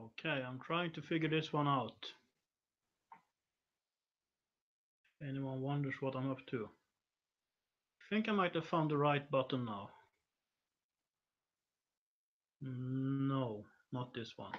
Okay, I'm trying to figure this one out. If anyone wonders what I'm up to. I think I might have found the right button now. No, not this one.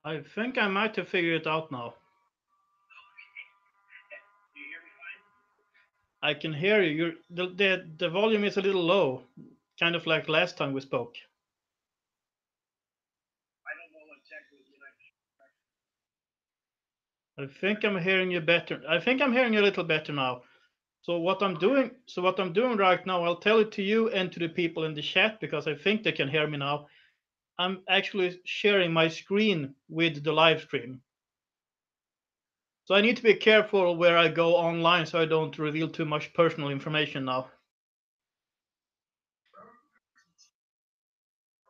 I think I might have figured it out now. I can hear you. The volume is a little low, kind of like last time we spoke. I think I'm hearing you better. I think I'm hearing you a little better now. So what I'm doing right now, I'll tell it to you and to the people in the chat because I think they can hear me now. I'm actually sharing my screen with the live stream. So I need to be careful where I go online so I don't reveal too much personal information now.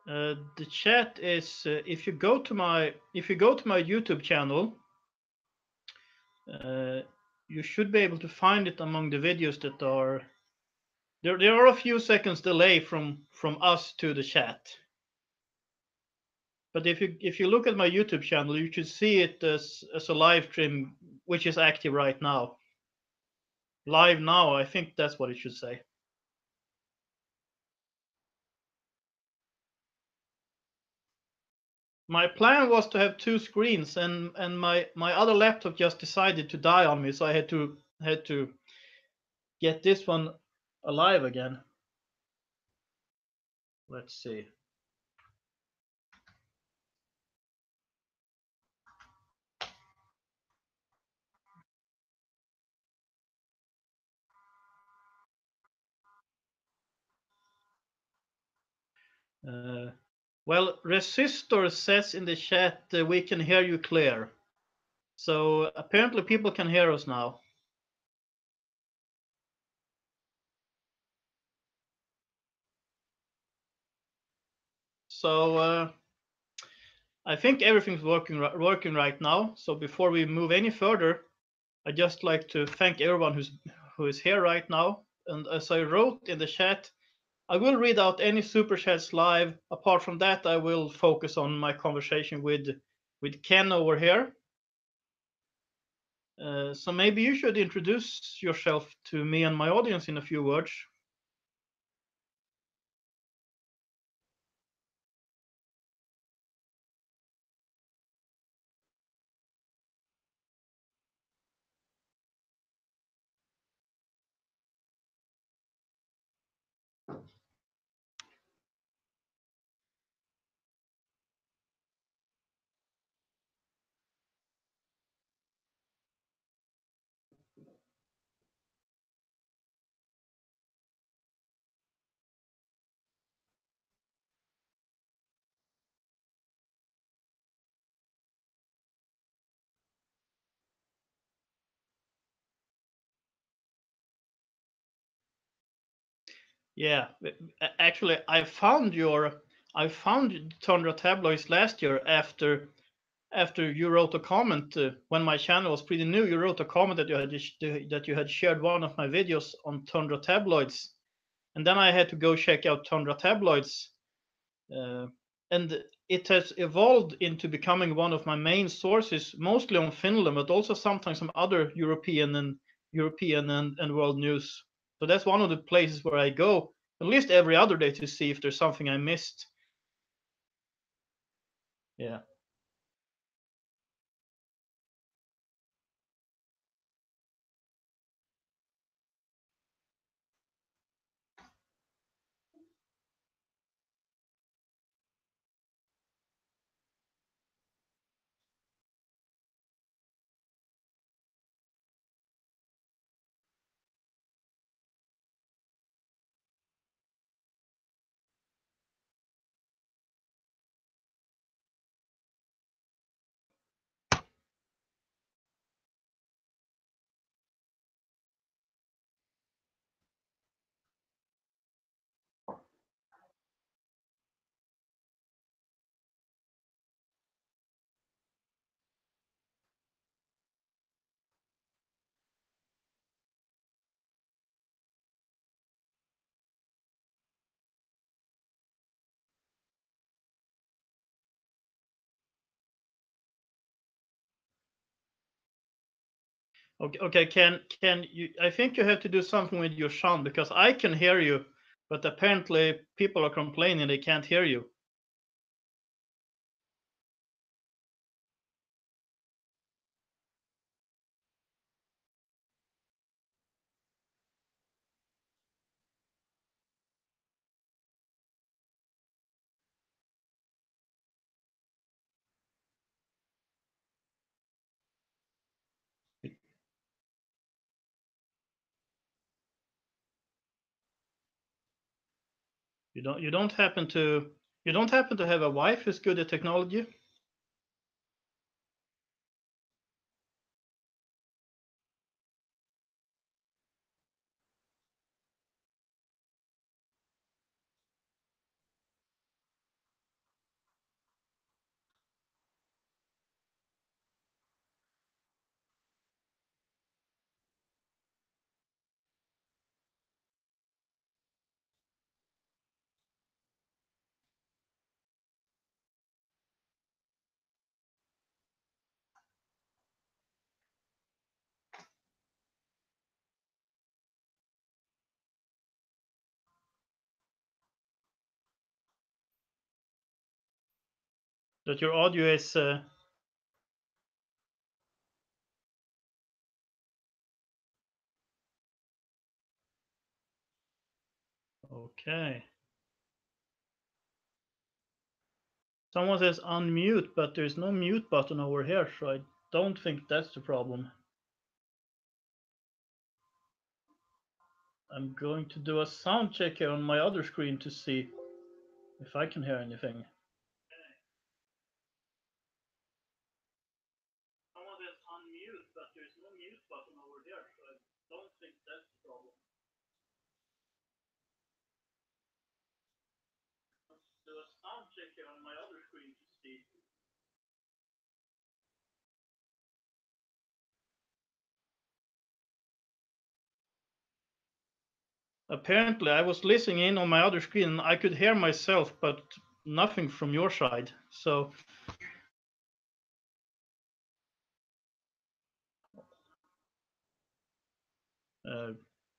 The chat is if you go to my YouTube channel, you should be able to find it among the videos that are there. There are a few seconds delay from us to the chat. But if you look at my YouTube channel, you should see it as a live stream, which is active right now. Live now, I think that's what it should say. My plan was to have two screens, and my other laptop just decided to die on me, so I had to get this one alive again. Let's see. Well, Resistor says in the chat we can hear you clear. So apparently people can hear us now. So I think everything's working right now. So before we move any further, I'd just like to thank everyone who is here right now. And as I wrote in the chat, I will read out any super chats live. Apart from that, I will focus on my conversation with Ken over here. So maybe you should introduce yourself to me and my audience in a few words. Yeah, actually, I found Tundra Tabloids last year after you wrote a comment when my channel was pretty new. You wrote a comment that you had shared one of my videos on Tundra Tabloids, and then I had to go check out Tundra Tabloids, and it has evolved into becoming one of my main sources, mostly on Finland, but also sometimes some other European and world news. So that's one of the places where I go at least every other day to see if there's something I missed. Yeah. Okay, can you? I think you have to do something with your sound because I can hear you, but apparently people are complaining they can't hear you. You don't happen to have a wife who's good at technology? That your audio is okay. Someone says unmute, but there's no mute button over here, so I don't think that's the problem. I'm going to do a sound check here on my other screen to see if I can hear anything. Someone says unmute, but there's no mute button over here, so I don't think that's the problem. Do a sound check here on my other screen to see. Apparently, I was listening in on my other screen and I could hear myself, but nothing from your side. So,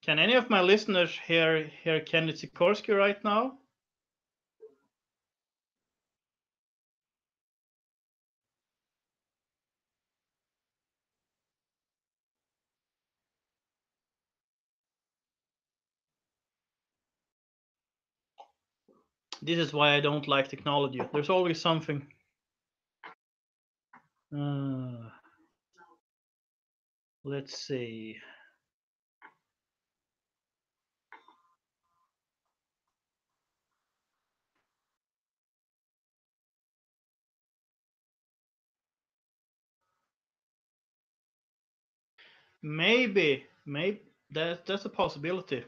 can any of my listeners hear Kenneth Sikorski right now? This is why I don't like technology. There's always something. Let's see. Maybe that's a possibility.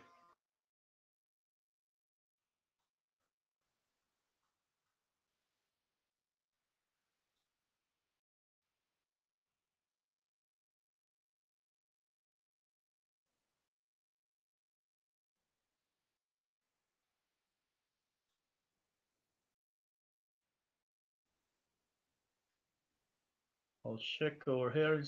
I'll check over here.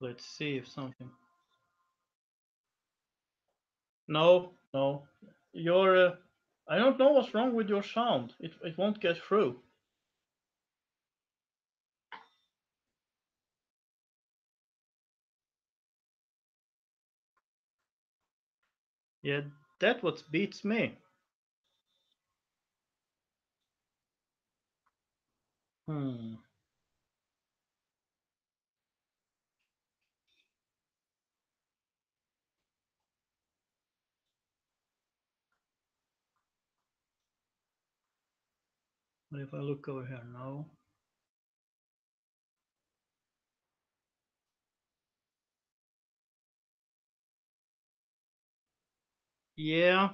Let's see if something. No, no. Your I don't know what's wrong with your sound. It won't get through. Yeah, that what beats me. Hmm. What if I look over here now? Yeah.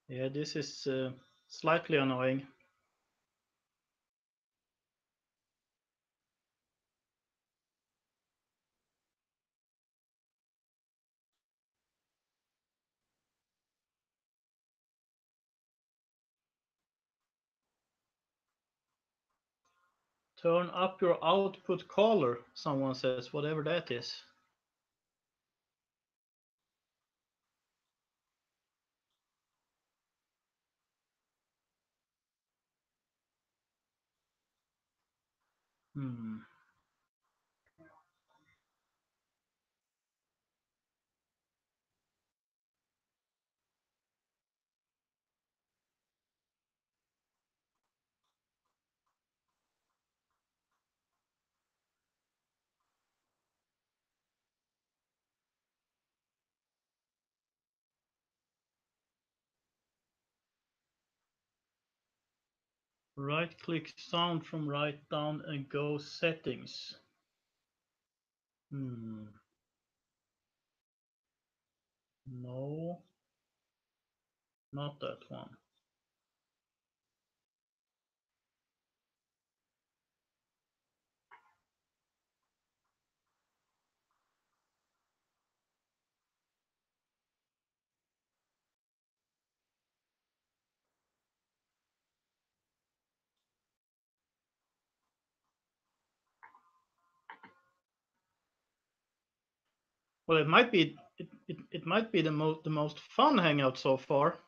Yeah, this is slightly annoying. Turn up your output color, someone says, whatever that is. Hmm. Right click sound from right down and go settings. Hmm. No, not that one. Well, it might be it might be the most fun hangout so far.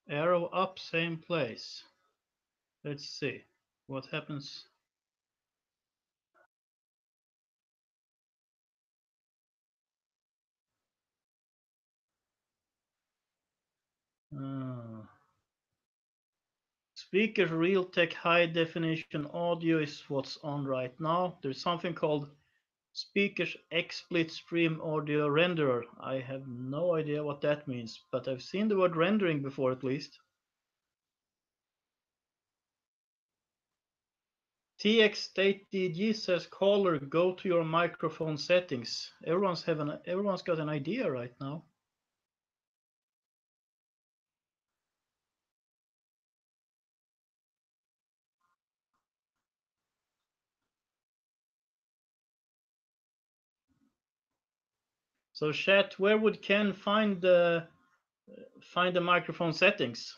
Arrow up, same place. Let's see what happens. Uh, Speaker Realtek high definition audio is what's on right now. There's something called Speakers XSplit Stream Audio Renderer. I have no idea what that means, but I've seen the word rendering before at least. TX State DG says, caller, go to your microphone settings. Everyone's got an idea right now. So chat, where would Ken find the microphone settings?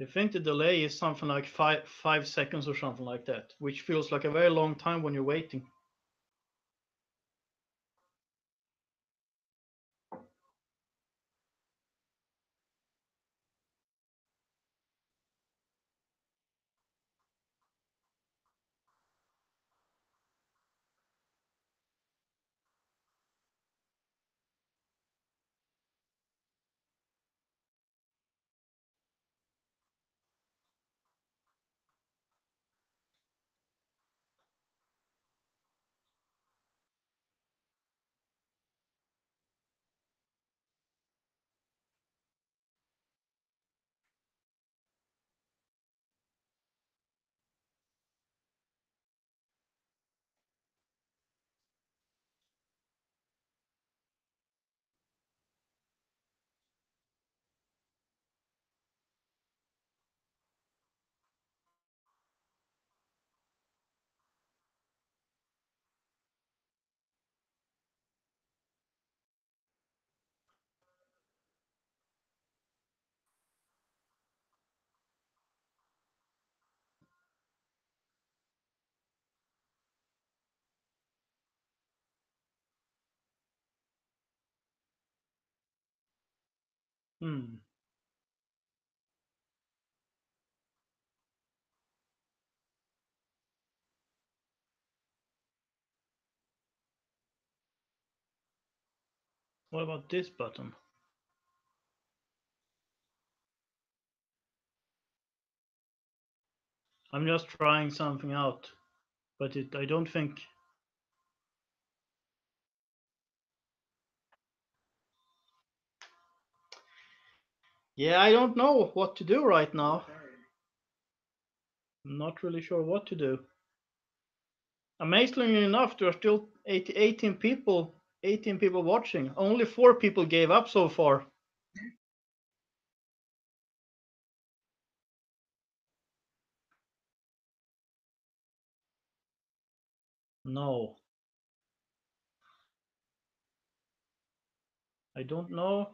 I think the delay is something like 5 seconds or something like that, which feels like a very long time when you're waiting. Hmm. What about this button? I'm just trying something out, but I don't think. Yeah, I don't know what to do right now. I'm not really sure what to do. Amazingly enough, there are still 18 people. 18 people watching. Only 4 people gave up so far. No. I don't know.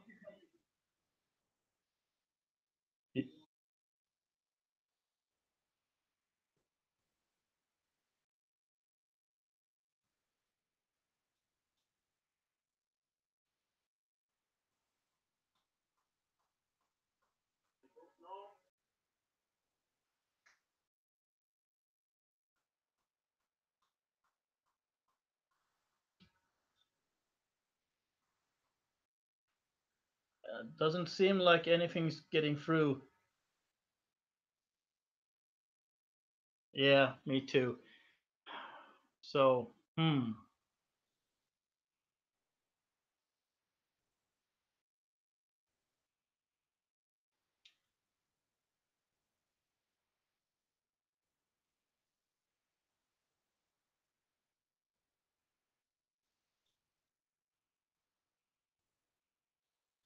Doesn't seem like anything's getting through. Yeah, me too. So,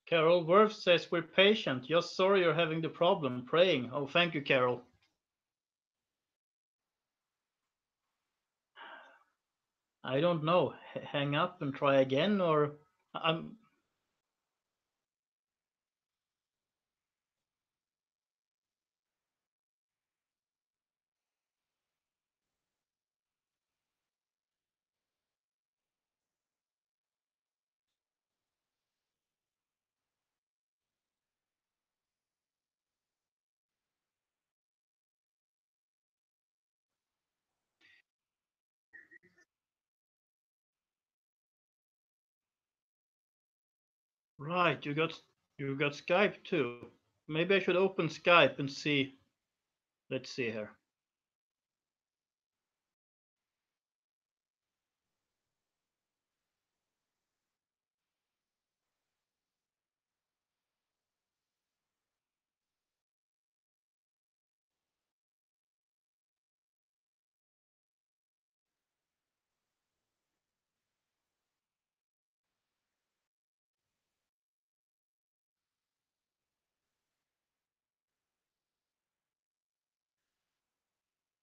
Carol Worth says we're patient. Just sorry you're having the problem. Praying. Oh, thank you, Carol. I don't know. Hang up and try again, or I'm right. You got Skype too. Maybe I should open Skype and see. Let's see here.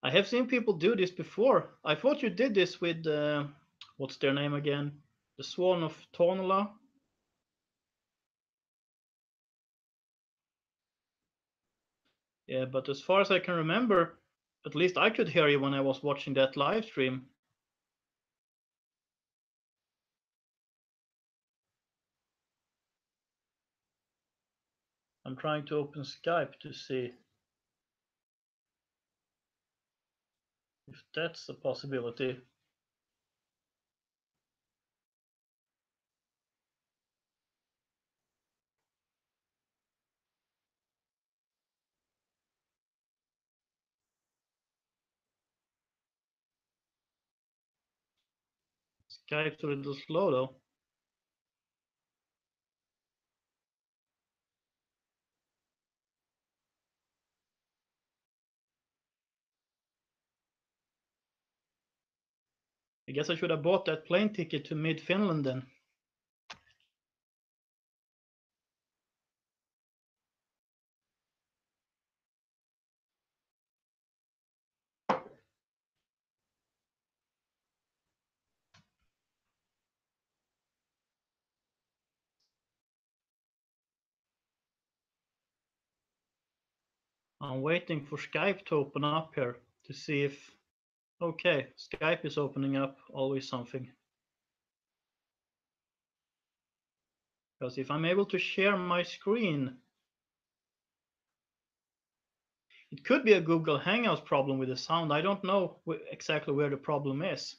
I have seen people do this before. I thought you did this with what's their name again? The Swan of Tornala. Yeah, but as far as I can remember, at least I could hear you when I was watching that live stream. I'm trying to open Skype to see if that's a possibility. Skype's a little slow though. I guess I should have bought that plane ticket to mid Finland then. I'm waiting for Skype to open up here to see if. Okay, Skype is opening up, always something. Because if I'm able to share my screen, it could be a Google Hangouts problem with the sound. I don't know exactly where the problem is.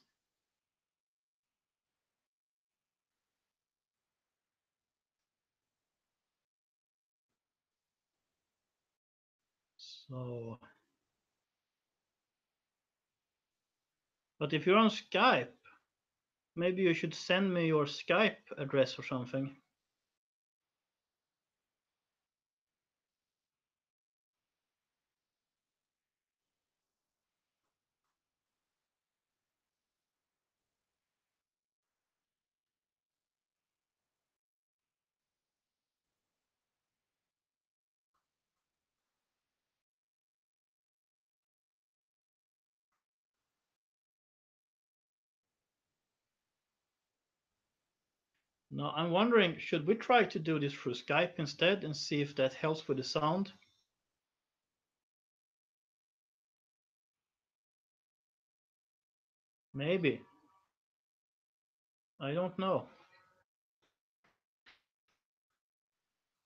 So, but if you're on Skype, maybe you should send me your Skype address or something. Now I'm wondering, should we try to do this through Skype instead and see if that helps with the sound? Maybe. I don't know.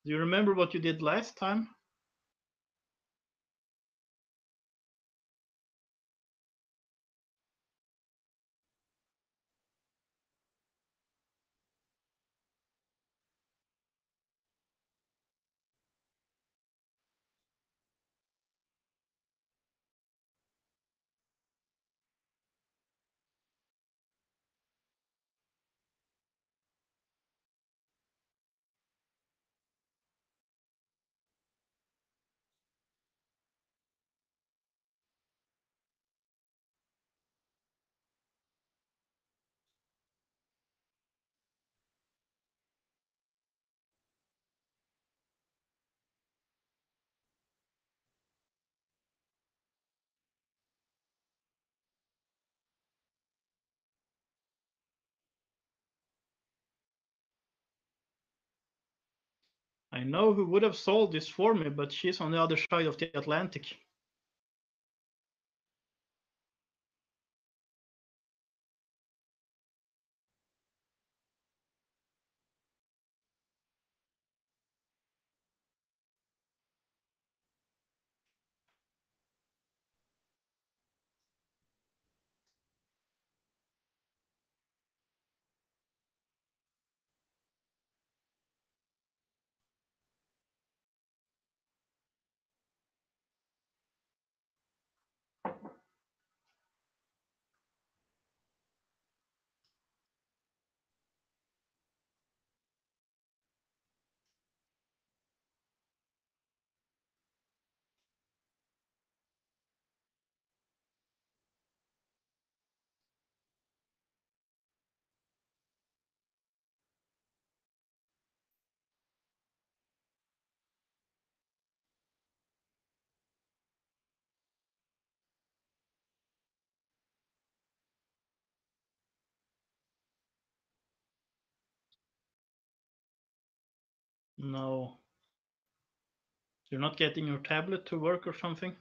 Do you remember what you did last time? I know who would have sold this for me, but she's on the other side of the Atlantic. No. You're not getting your tablet to work or something?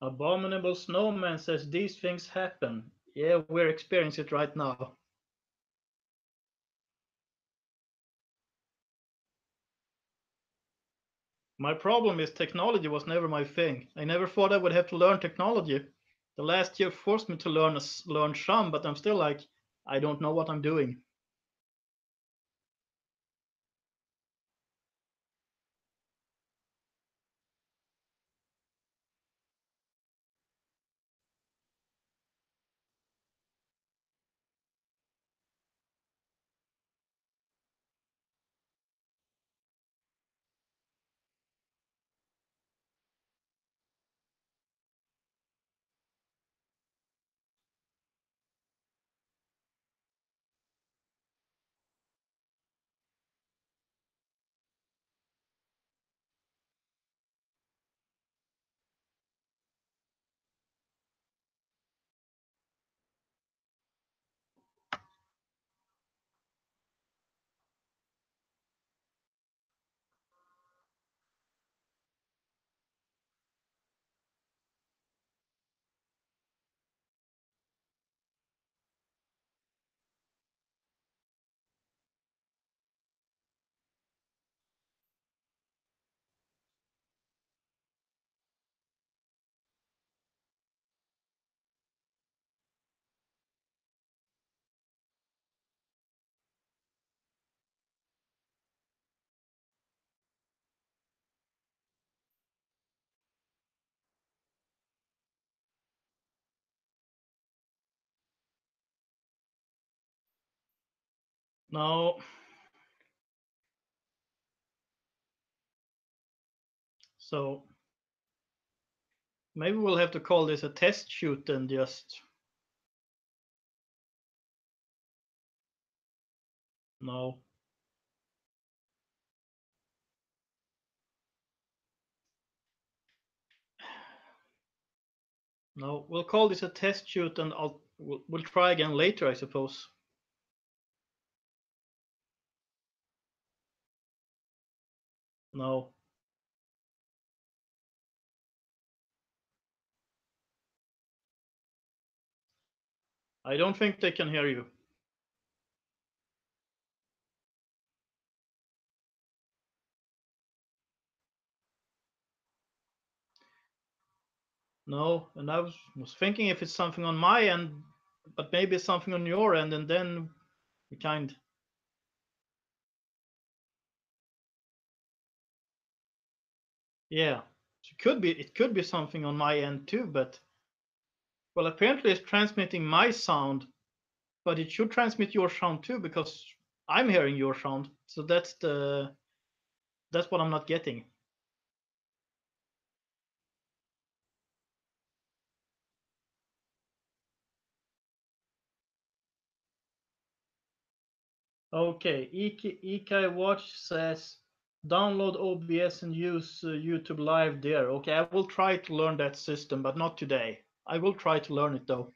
Abominable Snowman says these things happen. Yeah, we're experiencing it right now. My problem is technology was never my thing. I never thought I would have to learn technology. The last year forced me to learn some, but I'm still like, I don't know what I'm doing. No. So maybe we'll have to call this a test shoot and just. No. No, we'll call this a test shoot and we'll try again later, I suppose. No. I don't think they can hear you. No, and I was thinking if it's something on my end, but maybe it's something on your end, and then we kind. Yeah, it could be something on my end too, but well, apparently it's transmitting my sound, but it should transmit your sound too because I'm hearing your sound. So that's what I'm not getting. Okay, EK Watch says download OBS and use YouTube Live there. Okay, I will try to learn that system, but not today. I will try to learn it though.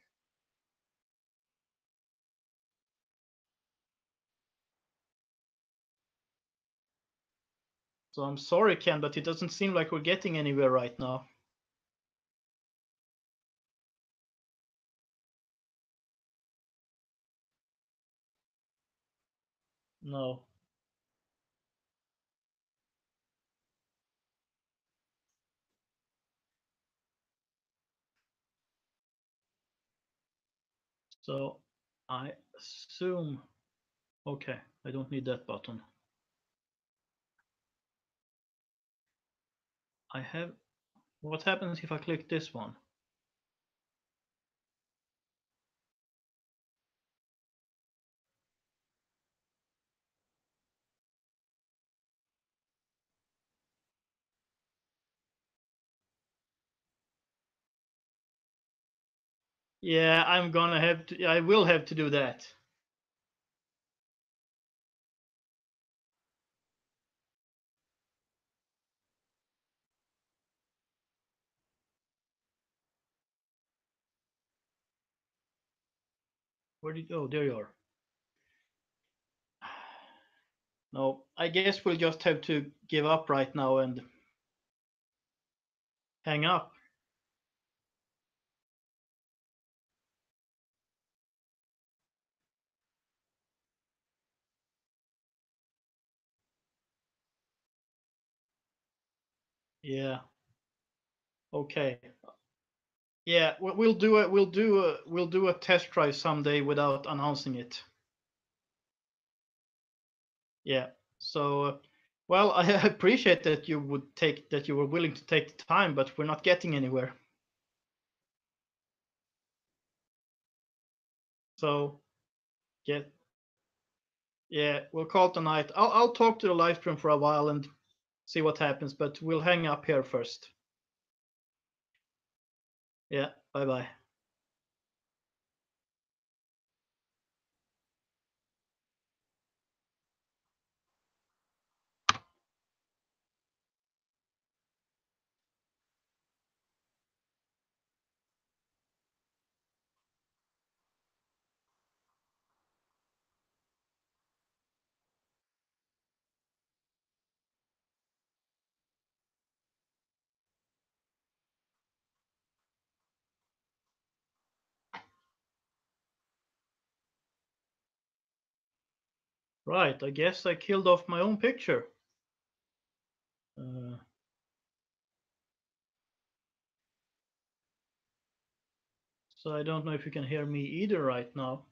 So I'm sorry, Ken, but it doesn't seem like we're getting anywhere right now. No. So I assume. Okay, I don't need that button. I have. What happens if I click this one? Yeah, I'm gonna have to. I will have to do that. Where did? Oh, there you are. No, I guess we'll just have to give up right now and hang up. Yeah. Okay. Yeah, we'll do a test try someday without announcing it. Yeah. So, well, I appreciate that you were willing to take the time, but we're not getting anywhere. So, yeah, yeah, we'll call it a night. I'll talk to the live stream for a while and see what happens, but we'll hang up here first. Yeah, bye bye. Right, I guess I killed off my own picture. So I don't know if you can hear me either right now.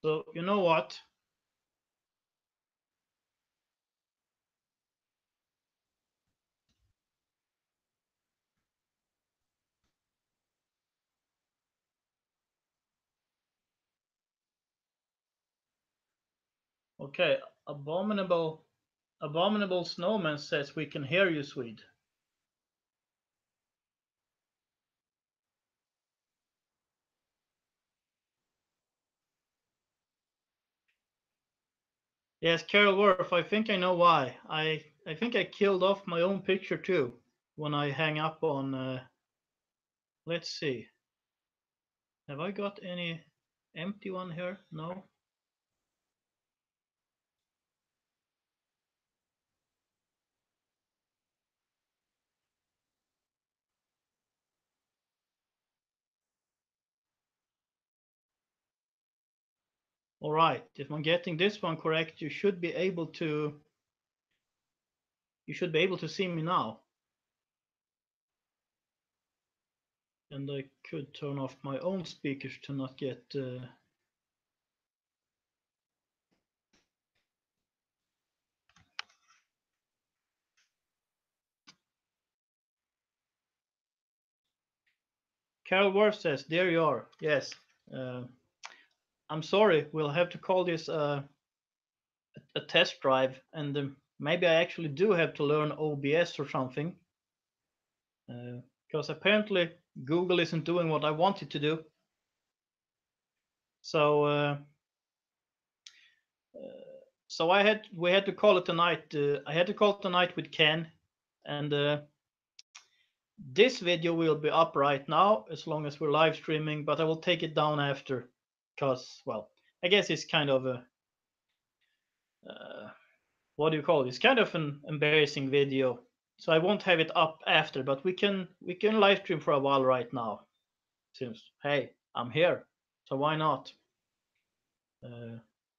So you know what? Okay, abominable snowman says we can hear you, Swede. Yes, Carol Worth, I think I know why. I think I killed off my own picture too when I hang up on. Let's see. Have I got any empty one here? No. All right. If I'm getting this one correct, you should be able to see me now. And I could turn off my own speakers to not get. Carol Worth says, "There you are." Yes. Uh, I'm sorry. We'll have to call this a test drive, and maybe I actually do have to learn OBS or something, because apparently Google isn't doing what I want it to do. So, we had to call it tonight. I had to call it tonight with Ken, and this video will be up right now as long as we're live streaming. But I will take it down after, because well, I guess it's kind of a what do you call it? It's kind of an embarrassing video. So I won't have it up after, but we can live stream for a while right now. Since hey, I'm here, so why not? Uh,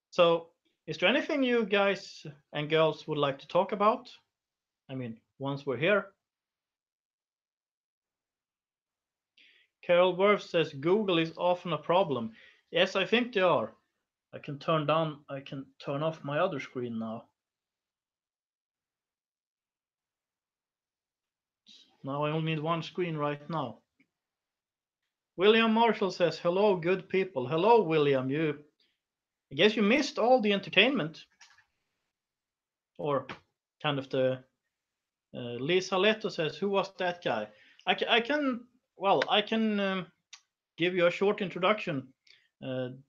so, is there anything you guys and girls would like to talk about? I mean, once we're here. Carol Worth says Google is often a problem. Yes, I think they are. I can turn off my other screen now. Now I only need one screen right now. William Marshall says, "Hello, good people." Hello, William. I guess you missed all the entertainment, or kind of the. Lisa Leto says, "Who was that guy?" I can give you a short introduction.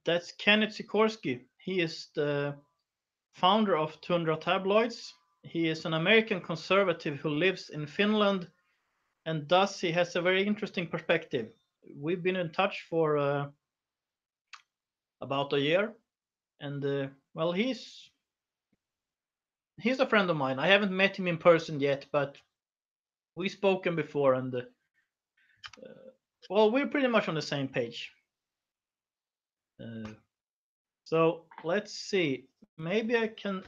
That's Kenneth Sikorski. He is the founder of Tundra Tabloids. He is an American conservative who lives in Finland, and thus he has a very interesting perspective. We've been in touch for about a year, and well, he's a friend of mine. I haven't met him in person yet, but we've spoken before, and well, we're pretty much on the same page. So let's see. Maybe I can.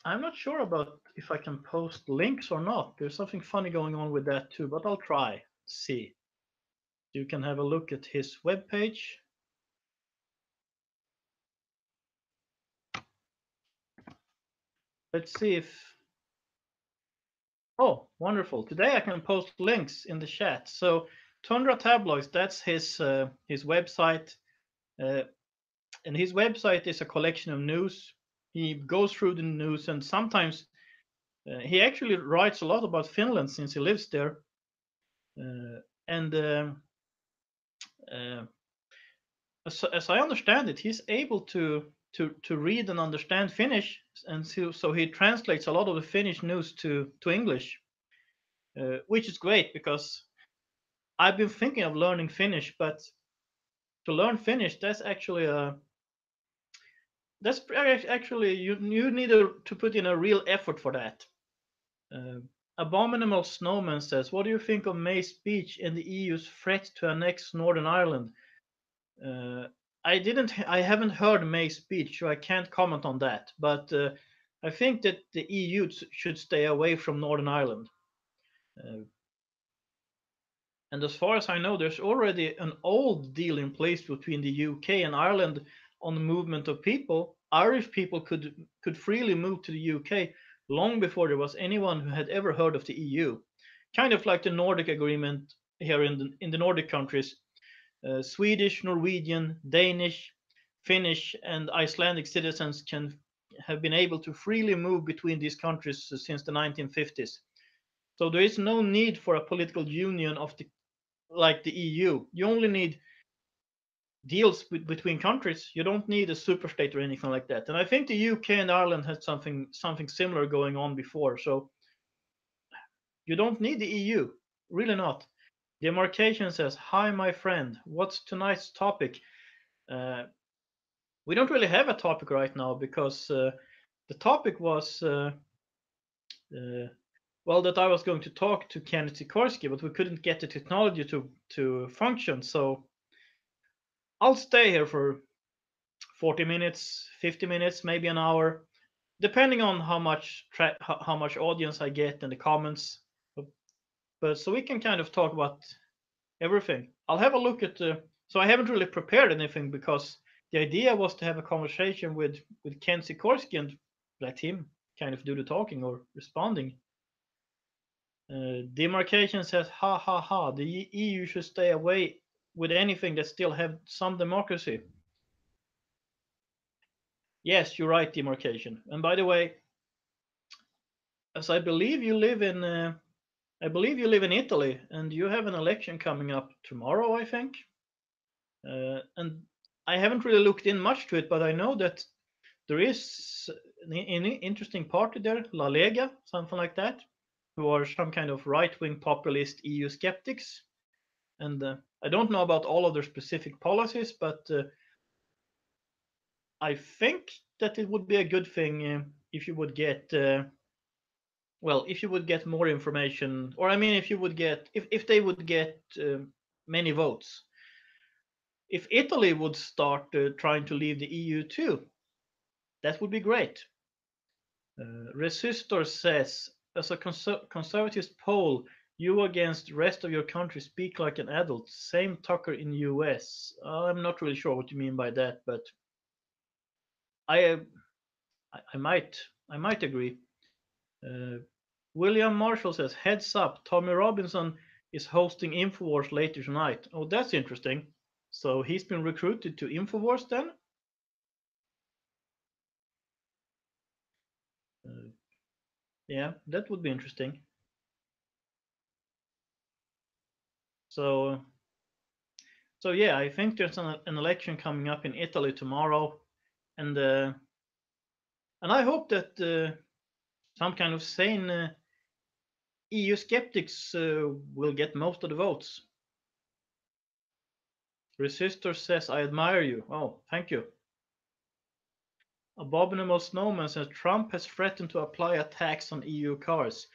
I'm not sure about if I can post links or not. There's something funny going on with that too, but I'll try. See. You can have a look at his webpage. Let's see if. Oh, wonderful! Today I can post links in the chat. So Tundra Tabloids, that's his website, uh, and his website is a collection of news. He goes through the news, and sometimes he actually writes a lot about Finland since he lives there. And as I understand it, he's able to read and understand Finnish, and so he translates a lot of the Finnish news to English, which is great because I've been thinking of learning Finnish, but to learn Finnish, that's actually you need to put in a real effort for that. Uh, Abominable Snowman says, "What do you think of May's speech and the EU's threat to annex Northern Ireland?" Uh, I haven't heard May's speech, so I can't comment on that. But I think that the EU should stay away from Northern Ireland. Uh, and as far as I know, there's already an old deal in place between the UK and Ireland on the movement of people. Irish people could freely move to the UK long before there was anyone who had ever heard of the EU. Kind of like the Nordic agreement here in the Nordic countries. Swedish, Norwegian, Danish, Finnish, and Icelandic citizens have been able to freely move between these countries since the 1950s. So there is no need for a political union of the like the EU. You only need deals between countries. You don't need a superstate or anything like that. And I think the UK and Ireland had something similar going on before. So you don't need the EU, really not. Demarcation says, "Hi, my friend. What's tonight's topic?" Uh, we don't really have a topic right now because the topic was well that I was going to talk to Kenneth Sikorski, but we couldn't get the technology to function. So I'll stay here for 40 minutes, 50 minutes, maybe an hour, depending on how much audience I get in the comments. But so we can kind of talk about everything. I'll have a look at the. So I haven't really prepared anything because the idea was to have a conversation with Ken Sikorski and let him kind of do the talking or responding. Demarcation says, "Ha ha ha! The EU should stay away with anything that still have some democracy." Yes, you're right, Demarcation. And by the way, as I believe you live in, Italy, and you have an election coming up tomorrow, I think. And I haven't really looked in much to it, but I know that there is an interesting party there, La Lega, something like that, who are some kind of right-wing populist EU skeptics. And I don't know about all of their specific policies, but I think that it would be a good thing if you would get if you would get more information, or I mean, if you would get if they would get many votes. If Italy would start trying to leave the EU too, that would be great. Resistor says, as a conservative poll, you against rest of your country speak like an adult. Same Tucker in US. I'm not really sure what you mean by that, but I I might agree. Uh, William Marshall says, heads up, Tommy Robinson is hosting Infowars later tonight. Oh, that's interesting. So he's been recruited to Infowars then? Yeah, that would be interesting. So, so yeah, I think there's an election coming up in Italy tomorrow, and I hope that some kind of sane EU skeptics will get most of the votes. Resistor says, I admire you. Oh, thank you. Abominable Snowman says, Trump has threatened to apply a tax on EU cars.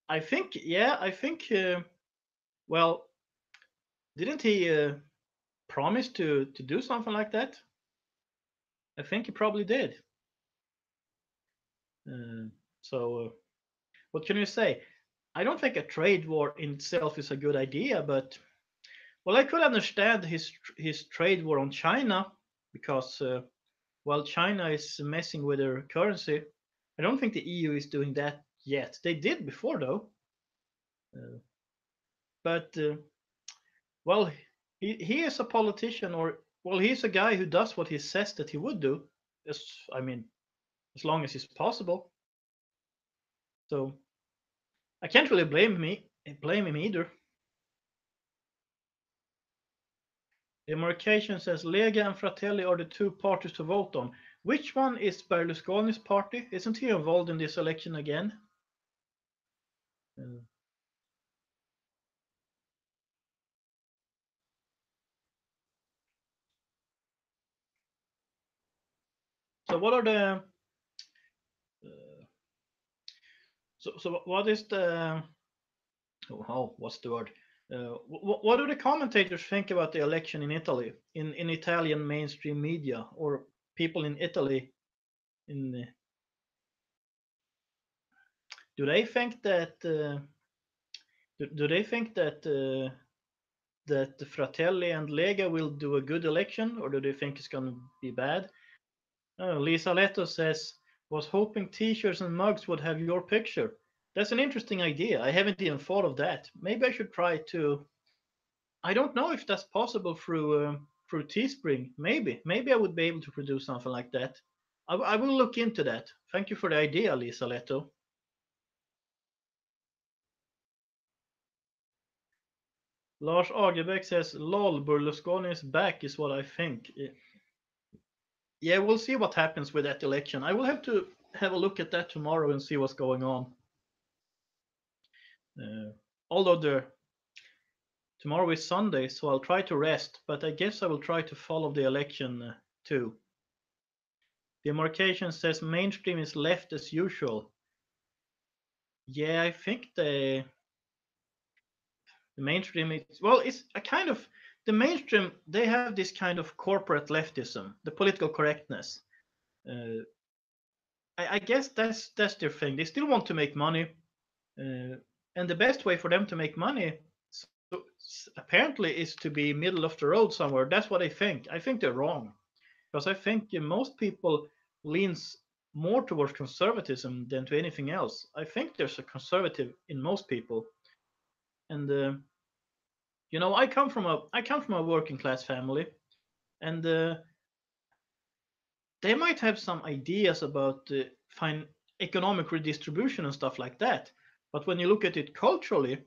I think, well, didn't he promise to do something like that? I think he probably did. So, what can you say? I don't think a trade war in itself is a good idea, but well, I could understand his trade war on China because while China is messing with their currency, I don't think the EU is doing that yet. They did before though, but well, he is a politician, or well, he's a guy who does what he says that he would do. I mean, as long as it's possible. So I can't really blame him either. Demarcation says Lega and Fratelli are the two parties to vote on. Which one is Berlusconi's party? Isn't he involved in this election again? So what are the so what is the what's the word? What do the commentators think about the election in Italy, in Italian mainstream media, or people in Italy? In do they think that do they think that that Fratelli and Lega will do a good election, or do they think it's going to be bad? Lisa Leto says, was hoping t-shirts and mugs would have your picture. That's an interesting idea. I haven't even thought of that. Maybe I should try to. I don't know if that's possible through Teespring. Maybe I would be able to produce something like that. I will look into that. Thank you for the idea, Lisa Leto. Lars Agebeck says, "Lol, Berlusconi is back," is what I think. Yeah, we'll see what happens with that election. I will have to have a look at that tomorrow and see what's going on. Although tomorrow is Sunday, so I'll try to rest, but I guess I will try to follow the election too. Demarcation says mainstream is left as usual. Yeah, I think the mainstream is, well, it's a kind of, the mainstream, they have this kind of corporate leftism, the political correctness. Uh, I guess that's their thing. They still want to make money, and the best way for them to make money, so, apparently, is to be middle of the road somewhere. That's what I think. I think they're wrong, because I think most people leans more towards conservatism than to anything else. I think there's a conservative in most people, and I come from a working class family, and they might have some ideas about fine economic redistribution and stuff like that. But when you look at it culturally,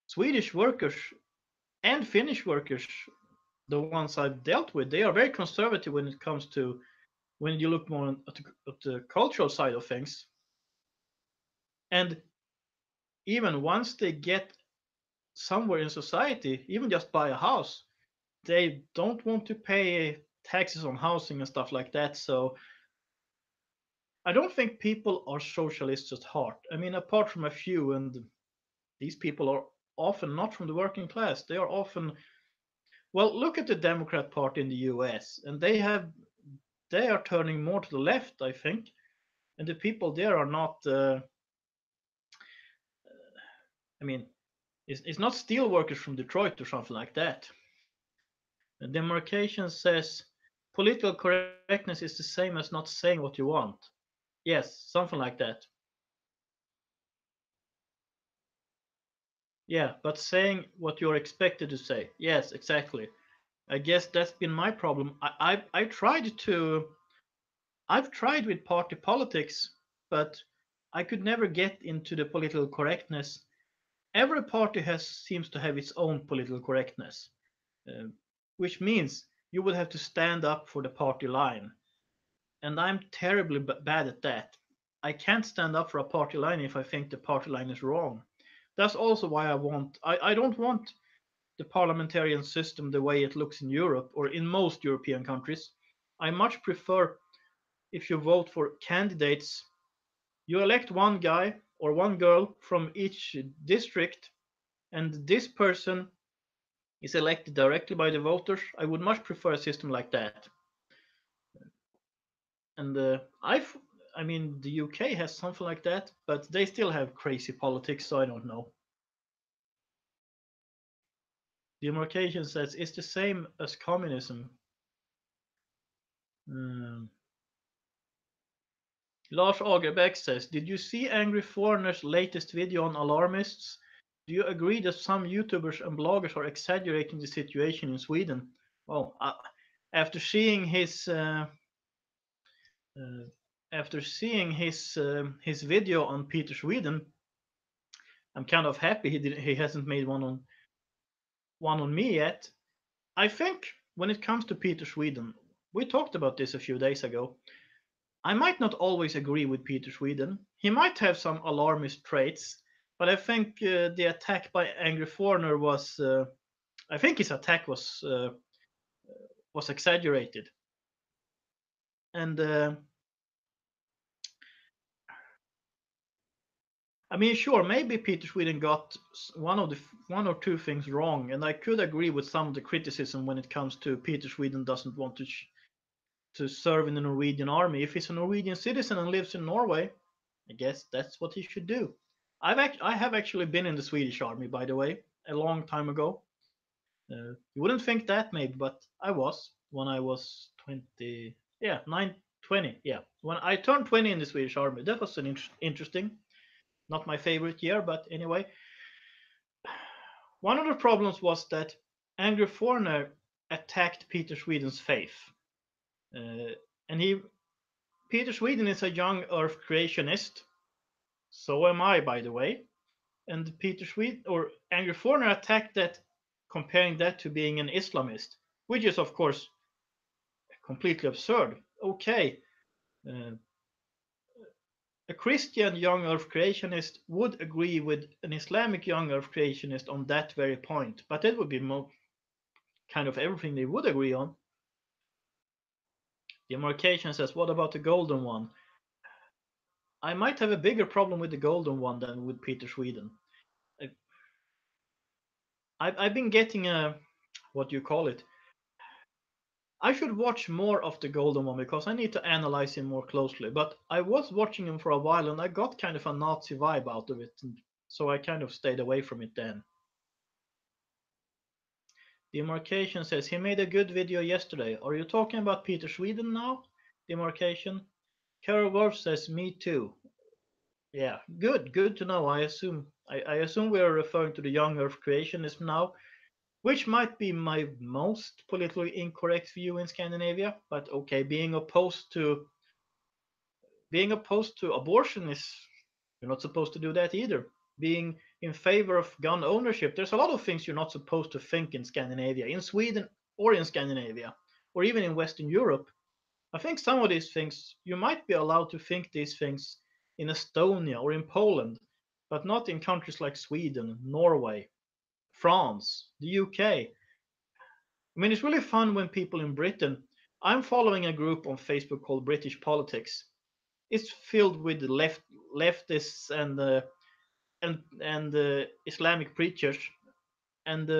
Swedish workers and Finnish workers, the ones I've dealt with, they are very conservative when it comes to when you look more at the cultural side of things. And even once they get somewhere in society, even just buy a house, they don't want to pay taxes on housing and stuff like that. So I don't think people are socialists at heart. I mean, apart from a few, and these people are often not from the working class. They are often, well, look at the Democrat Party in the US, and they are turning more to the left, I think, and the people there are not. I mean, it's not steel workers from Detroit or something like that. The demarcation says political correctness is the same as not saying what you want. Yes, something like that. Yeah, but saying what you're expected to say. Yes, exactly. I guess that's been my problem. I've tried with party politics, but I could never get into the political correctness. Every party has seems to have its own political correctness, uh, which means you will have to stand up for the party line, and I'm terribly bad at that. I can't stand up for a party line if I think the party line is wrong. That's also why I don't want the parliamentarian system the way it looks in Europe or in most European countries. I much prefer if you vote for candidates, you elect one guy or one girl from each district, and this person is elected directly by the voters. I would much prefer a system like that. And I mean, the UK has something like that, but they still have crazy politics, so I don't know. Demarcation says it's the same as communism. Um, Lars Agerbeck says, "Did you see Angry Foreigner's latest video on alarmists? Do you agree that some YouTubers and bloggers are exaggerating the situation in Sweden?" Well, after seeing uh, his video on Peter Sweden, I'm kind of happy he hasn't made one on me yet. I think when it comes to Peter Sweden, we talked about this a few days ago. I might not always agree with Peter Sweden. He might have some alarmist traits, but I think the attack by Angry Foreigner was. I think his attack was exaggerated, and I mean, sure, maybe Peter Sweden got one or two things wrong, and I could agree with some of the criticism when it comes to Peter Sweden doesn't want to serve in the Norwegian army. If he's a Norwegian citizen and lives in Norway, I guess that's what he should do. I have actually been in the Swedish army, by the way, a long time ago. You wouldn't think that maybe, but I was when I was 20. Yeah, 20. Yeah, when I turned 20 in the Swedish army. That was an interesting. Not my favorite year, but anyway. One of the problems was that Angry Foreigner attacked Peter Sweden's faith, and Peter Sweden is a young Earth creationist. So am I, by the way. And Peter Sweden or Angry Foreigner attacked that, comparing that to being an Islamist, which is of course completely absurd. Okay, uh, a Christian young Earth creationist would agree with an Islamic young Earth creationist on that very point, but that would be kind of everything they would agree on. The Demarcation says, what about the golden one? I might have a bigger problem with the golden one than with Peter Sweden. I've been getting a, what do you call it? I should watch more of the golden one because I need to analyze him more closely. But I was watching him for a while and I got kind of a Nazi vibe out of it, and so I kind of stayed away from it then. Demarcation says he made a good video yesterday. Are you talking about Peter Sweden now? Demarcation. Carol Wolf says me too. Yeah, good to know. I assume we are referring to the young Earth creationism now, which might be my most politically incorrect view in Scandinavia. But okay, being opposed to abortion is, you're not supposed to do that either. Being in favor of gun ownership, there's a lot of things you're not supposed to think in Scandinavia, in Sweden or in Scandinavia, or even in Western Europe. I think some of these things you might be allowed to think these things in Estonia or in Poland, but not in countries like Sweden, Norway, France, the UK. I mean, it's really fun when people in Britain. I'm following a group on Facebook called British Politics. It's filled with leftists and Islamic preachers, and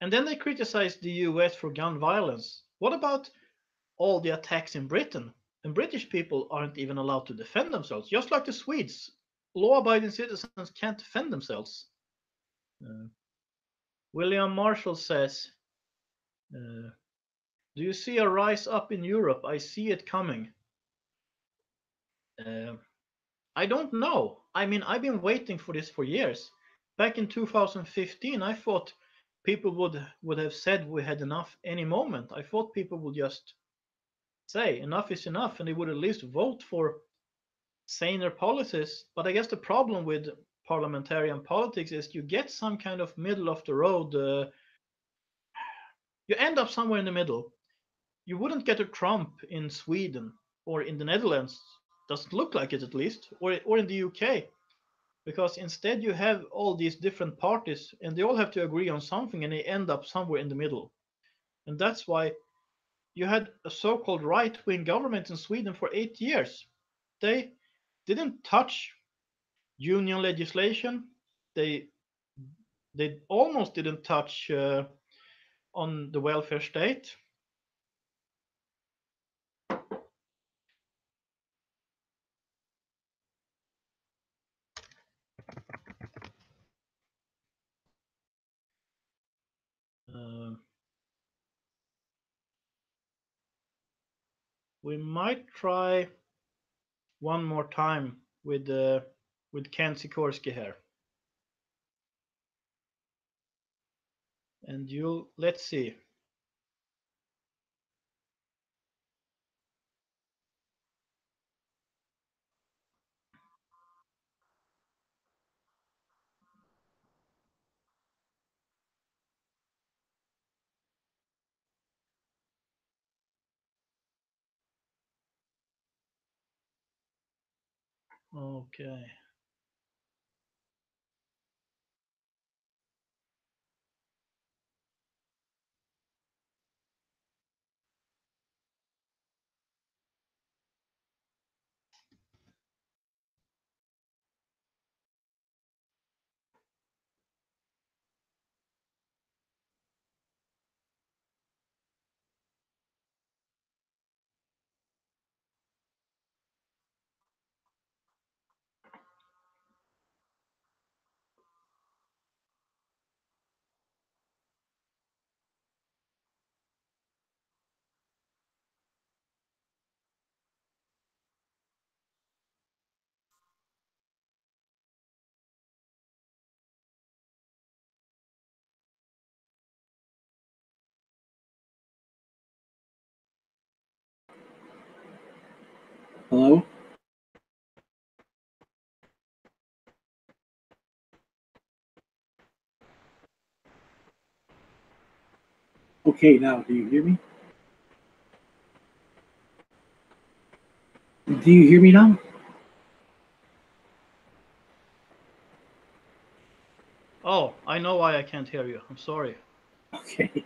and then they criticize the U.S. for gun violence. What about all the attacks in Britain? And British people aren't even allowed to defend themselves, just like the Swedes. Law-abiding citizens can't defend themselves. Uh, William Marshall says, uh, "Do you see a rise up in Europe? I see it coming." Uh, I don't know. I mean, I've been waiting for this for years. Back in 2015, I thought people would have said we had enough any moment. I thought people would just say enough is enough, and they would at least vote for saner policies. But I guess the problem with parliamentarian politics is you get some kind of middle of the road. You end up somewhere in the middle. You wouldn't get a Trump in Sweden or in the Netherlands. Doesn't look like it, at least, or in the UK, because instead you have all these different parties and they all have to agree on something and they end up somewhere in the middle. And that's why you had a so-called right-wing government in Sweden for 8 years. They didn't touch union legislation. They they almost didn't touch on the welfare state. Uh, we might try one more time with Ken Sikorski here, and you let's see. Okay. Hello? Okay, now, do you hear me? Do you hear me now? Oh, I know why I can't hear you. I'm sorry. Okay.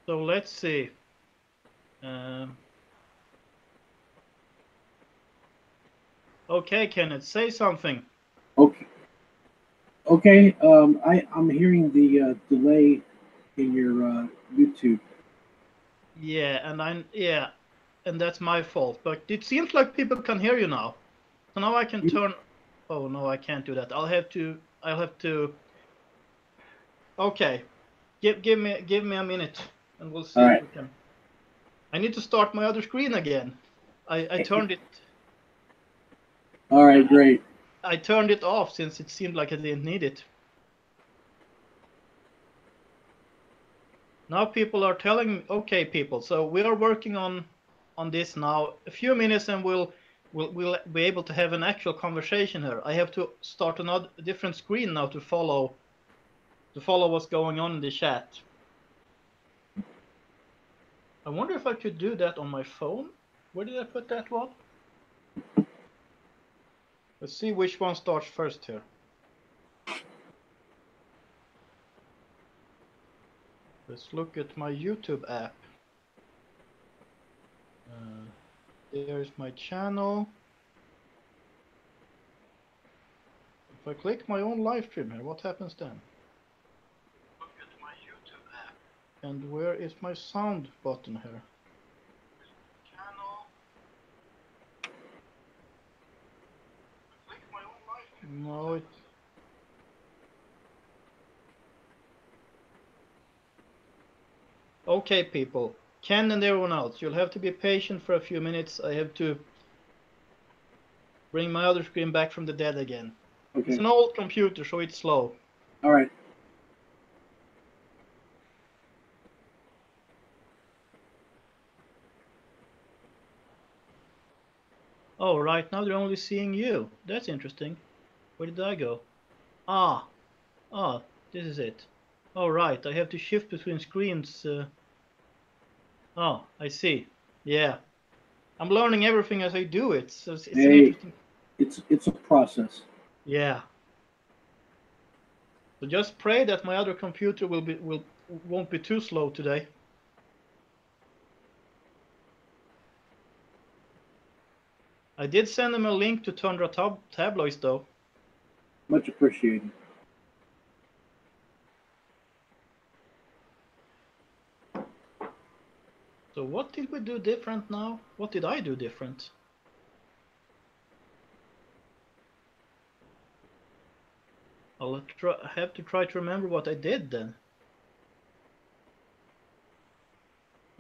So let's see. Okay, Kenneth, say something. Okay. Okay. I'm hearing the delay in your YouTube. Yeah, and that's my fault. But it seems like people can hear you now. So now I can turn. Oh no, I can't do that. I'll have to. Okay, give me a minute, and we'll All see if right. we can. I need to start my other screen again. I turned it. All Yeah, right. Great. I turned it off since it seemed like I didn't need it. Now people are telling me, okay, people. So we are working on this now. A few minutes, and we'll be able to have an actual conversation here. I have to start another different screen now to follow what's going on in the chat. I wonder if I could do that on my phone. Where did I put that one? Let's see which one starts first here. Let's look at my YouTube app. There's my channel. If I click my own live stream here, what happens then? Look at my YouTube app. And where is my sound button here? Channel. Click my own live stream. No, it. Okay, people. Ken and everyone else, you'll have to be patient for a few minutes. I have to bring my other screen back from the dead again. Okay. It's an old computer, so it's slow. All right. Oh, right now they're only seeing you. That's interesting. Where did I go? Ah, this is it. Oh, right, I have to shift between screens. Oh, I see. Yeah, I'm learning everything as I do it. So it's an interesting. It's a process. Yeah. So just pray that my other computer won't be too slow today. I did send him a link to Tundra Tabloids though. Much appreciated. So what did we do different now? What did I do different? I'll have to try to remember what I did then.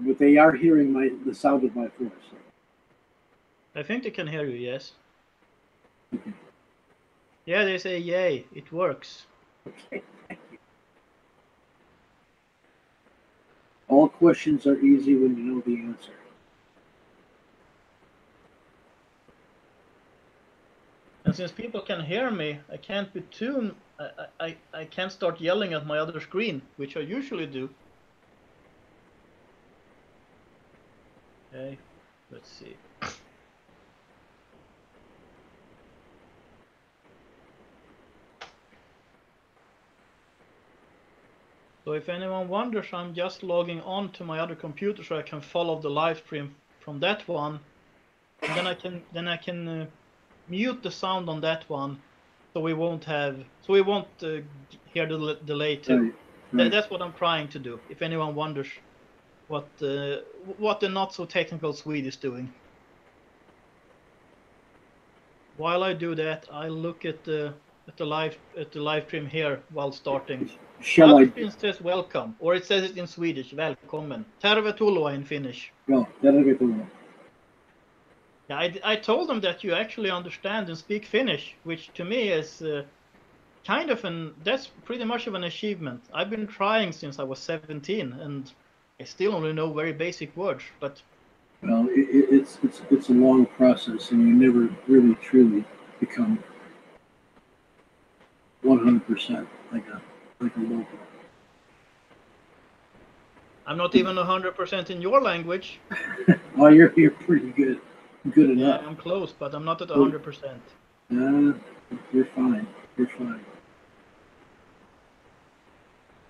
But they are hearing the sound of my voice. I think they can hear you, yes. Yeah, they say yay, it works. Okay. Thank you. All questions are easy when you know the answer. And since people can hear me, I can't be too. I can't start yelling at my other screen, which I usually do. Okay, let's see. So if anyone wonders, I'm just logging on to my other computer so I can follow the live stream from that one, and then I can mute the sound on that one, so we won't hear the delay too. Right. That's what I'm trying to do. If anyone wonders what the not so technical Swede is doing. While I do that, I look at the live stream here while starting. Shall I? Stream says welcome, or it says it in Swedish, välkommen. Tervetuloa in Finnish. No, tervetuloa. Yeah, I told them that you actually understand and speak Finnish, which to me is kind of that's pretty much of an achievement. I've been trying since I was 17, and I still only know very basic words, but Well, it's a long process, and you never really truly become 100% like a local. I'm not even 100% in your language. Oh, you're pretty good Yeah, enough. I'm close, but I'm not at 100%. You're fine. You're fine.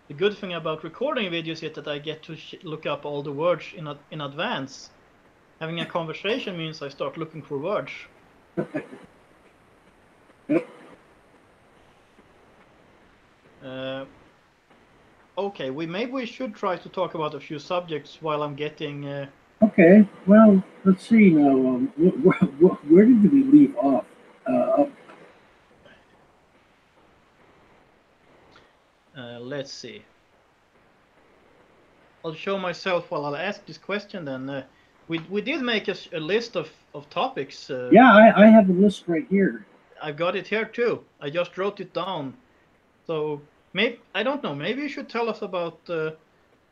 The good thing about recording videos is that I get to look up all the words in advance. Having a conversation means I start looking for words. Yep. Okay, maybe we should try to talk about a few subjects while I'm getting. Okay. Well, let's see now. Where did we leave off? Let's see. I'll show myself while I'll ask this question. Then we did make a list of topics. Yeah, I have a list right here. I've got it here too. I just wrote it down. So maybe I don't know. Maybe you should tell us about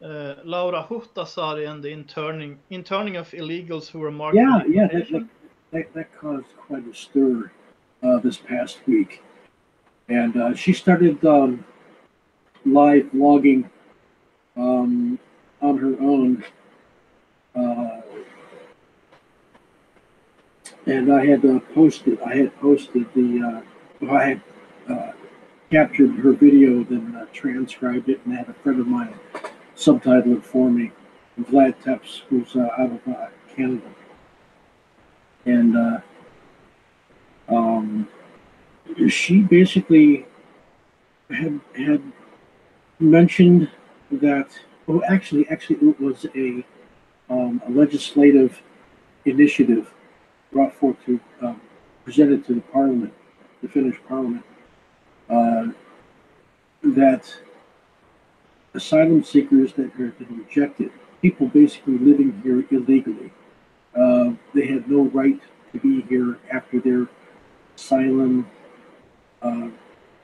Laura Huhtasaari and the interning of illegals who were marked for deportation. That caused quite a stir this past week, and she started live vlogging on her own, and I had posted. I had posted I had captured her video, then transcribed it, and had a friend of mine subtitle it for me, Vlad Tepes, who's out of Canada. And she basically had mentioned that, well, actually, it was a legislative initiative brought forth to presented to the Parliament, the Finnish Parliament, that asylum seekers that have been rejected, people basically living here illegally, they had no right to be here after their asylum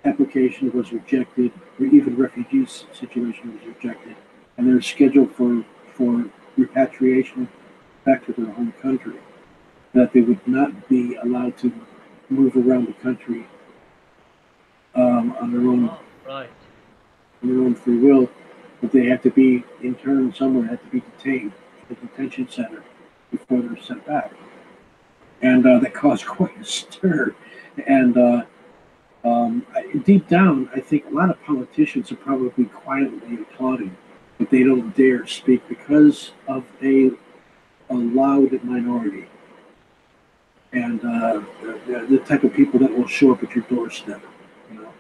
application was rejected, or even refugee situation was rejected, and they're scheduled for repatriation back to their home country, that they would not be allowed to move around the country on their own, right, on their own free will, but they have to be interned somewhere, have to be detained at the detention center before they're sent back. And that caused quite a stir. And deep down, I think a lot of politicians are probably quietly applauding, but they don't dare speak because of a loud minority and the type of people that will show up at your doorstep. You know.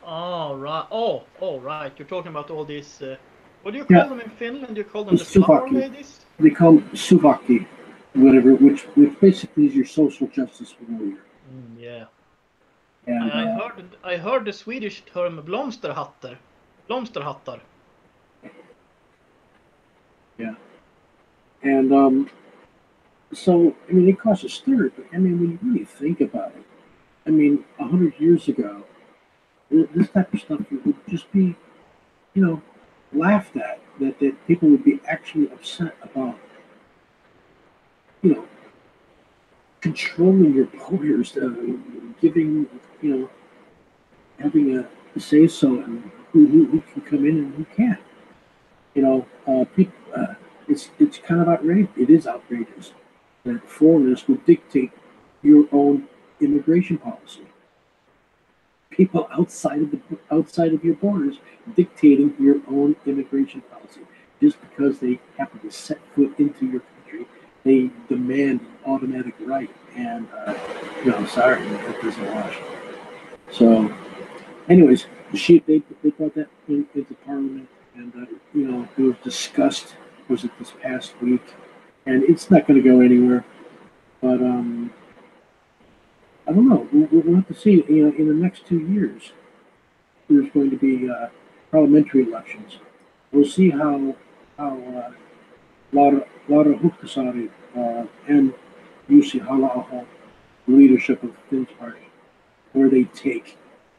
Oh right. Oh right. You're talking about all these. What do you call them in Finland? Do you call them the flower ladies? They call them suvaki, whatever, which basically is your social justice warrior. Yeah. And, I heard the Swedish term blomsterhattar. Blomsterhattar. Yeah. And so, I mean, it caused a stir, but I mean, when you really think about it, I mean, 100 years ago, this type of stuff would just be, laughed at. That people would be actually upset about, controlling your borders, giving, having a say so and who can come in and who can't. People, it's kind of outrageous. It is outrageous that foreigners would dictate your own immigration policy. People outside of your borders dictating your own immigration policy just because they happen to set foot into your country. They demand an automatic right, and sorry, that doesn't wash. So, anyways, they brought that into Parliament, and it was discussed. Was it this past week? And it's not going to go anywhere. But I don't know. We'll have to see. In the next 2 years, there's going to be parliamentary elections. We'll see how Laura Huhtasaari and Jussi Halla-aho, the leadership of the Finns party, where they take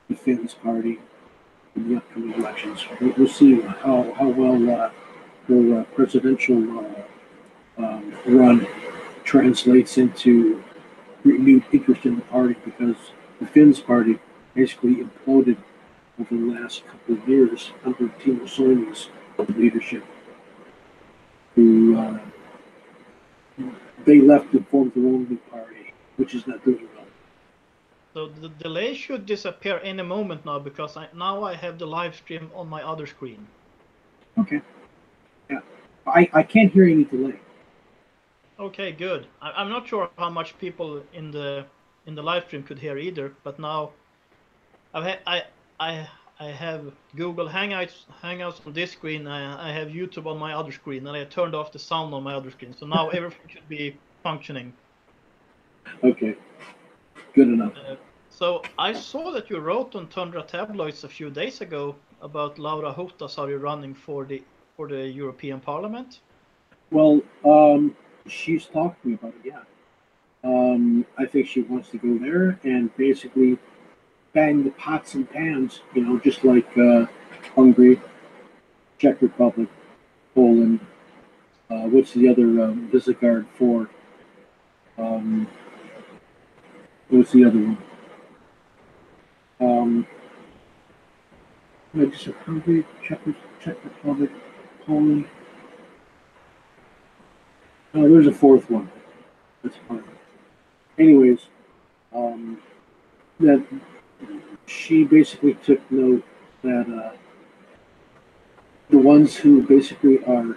the Finns party in the upcoming elections. We'll see how well the presidential run translates into renewed interest in the party, because the Finns party basically imploded over the last couple of years under Timo Soini's leadership, who they left and formed their own new party, which is not doing well. So the delay should disappear any moment now, because now I have the live stream on my other screen. Okay. Yeah. I can't hear any delay. Okay, good. I'm not sure how much people in the live stream could hear either, but now I have Google Hangouts on this screen. I have YouTube on my other screen, and I turned off the sound on my other screen. So now everything should be functioning. Okay. Good enough. So I saw that you wrote on Tundra Tabloids a few days ago about Laura Huhtasaari running for the European Parliament. Well, she's talked to me about it, yeah. I think she wants to go there and basically bang the pots and pans, just like Hungary, Czech Republic, Poland. What's the other Visegrad for? What's the other one? Just Hungary, Czech Republic, Poland. Oh, there's a fourth one. That's fine. Anyways, that she basically took note that the ones who basically are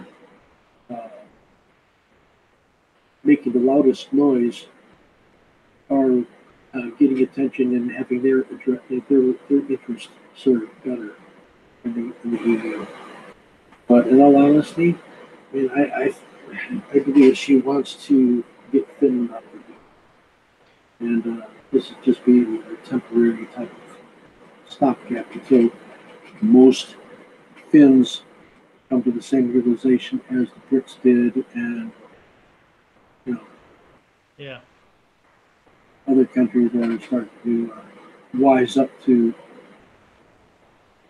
making the loudest noise are getting attention and having their interest served better in the EU. But in all honesty, I mean, I believe she wants to get Finland up there. And this is just being a temporary type of stopgap until most Finns come to the same realization as the Brits did, and yeah, other countries are starting to wise up to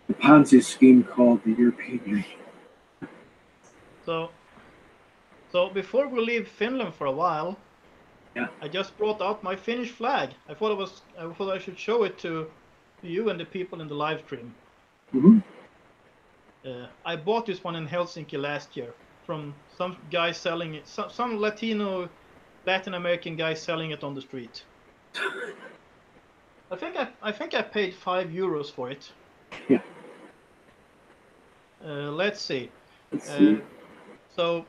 the Ponzi scheme called the European Union. So before we leave Finland for a while, yeah, I just brought out my Finnish flag. I thought I should show it to you and the people in the live stream. Mm-hmm. I bought this one in Helsinki last year from some guy selling it, some Latin American guy selling it on the street. I think I paid €5 for it. Yeah. Let's see. Let's see. So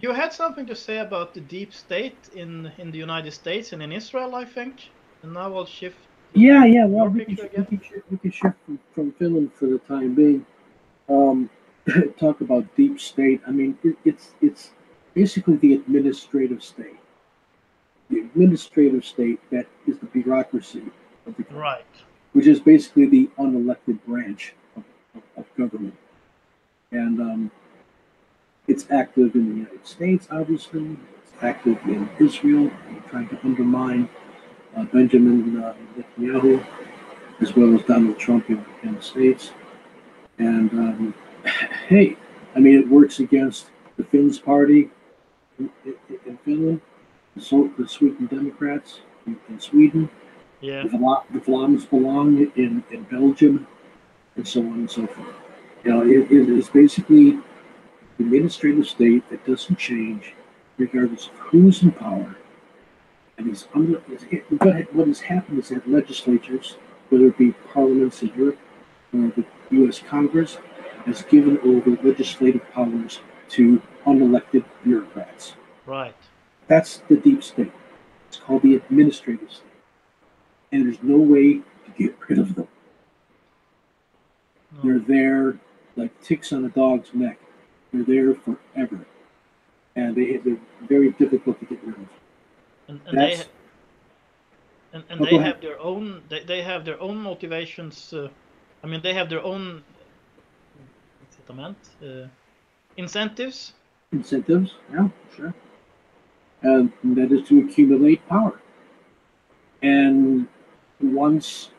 you had something to say about the deep state in the United States and in Israel, I think. And now I'll shift. Yeah. Well, we can shift from Finland for the time being. Talk about deep state. I mean, it's basically the administrative state. The administrative state that is the bureaucracy of the country, right, which is basically the unelected branch of government. And it's active in the United States, obviously. It's active in Israel, trying to undermine Benjamin Netanyahu, as well as Donald Trump in the States. And hey, I mean, it works against the Finns party in Finland, the Sweden Democrats in Sweden, yeah, the Vlaams belong in Belgium, and so on and so forth. It is basically the administrative state that doesn't change regardless of who's in power. And what has happened is that legislatures, whether it be parliaments in Europe or the U.S. Congress, has given over legislative powers to unelected bureaucrats. Right. That's the deep state. It's called the administrative state. And there's no way to get rid of them. No. They're there like ticks on a dog's neck. They're there forever. And they're very difficult to get rid of. And they have their own. They have their own motivations. I mean, they have their own incentives. Incentives, yeah, sure. And that is to accumulate power. And once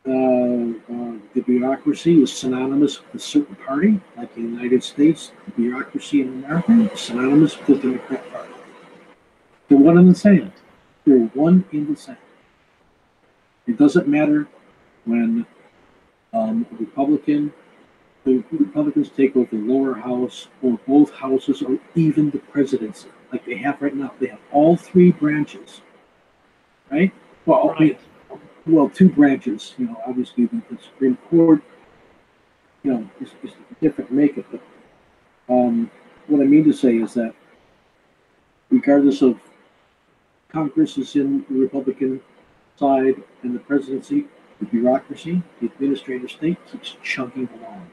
the bureaucracy is synonymous with a certain party, like the United States, the bureaucracy in America is synonymous with the Democrat Party. They're one and the same. They're one and the same. It doesn't matter when the Republicans take over the lower house or both houses or even the presidency, like they have right now. They have all three branches, right? Well, Right. two branches. Obviously the Supreme Court, is a different makeup. But what I mean to say is that regardless of Congress is in the Republican side and the presidency, the bureaucracy, the administrative state keeps chugging along.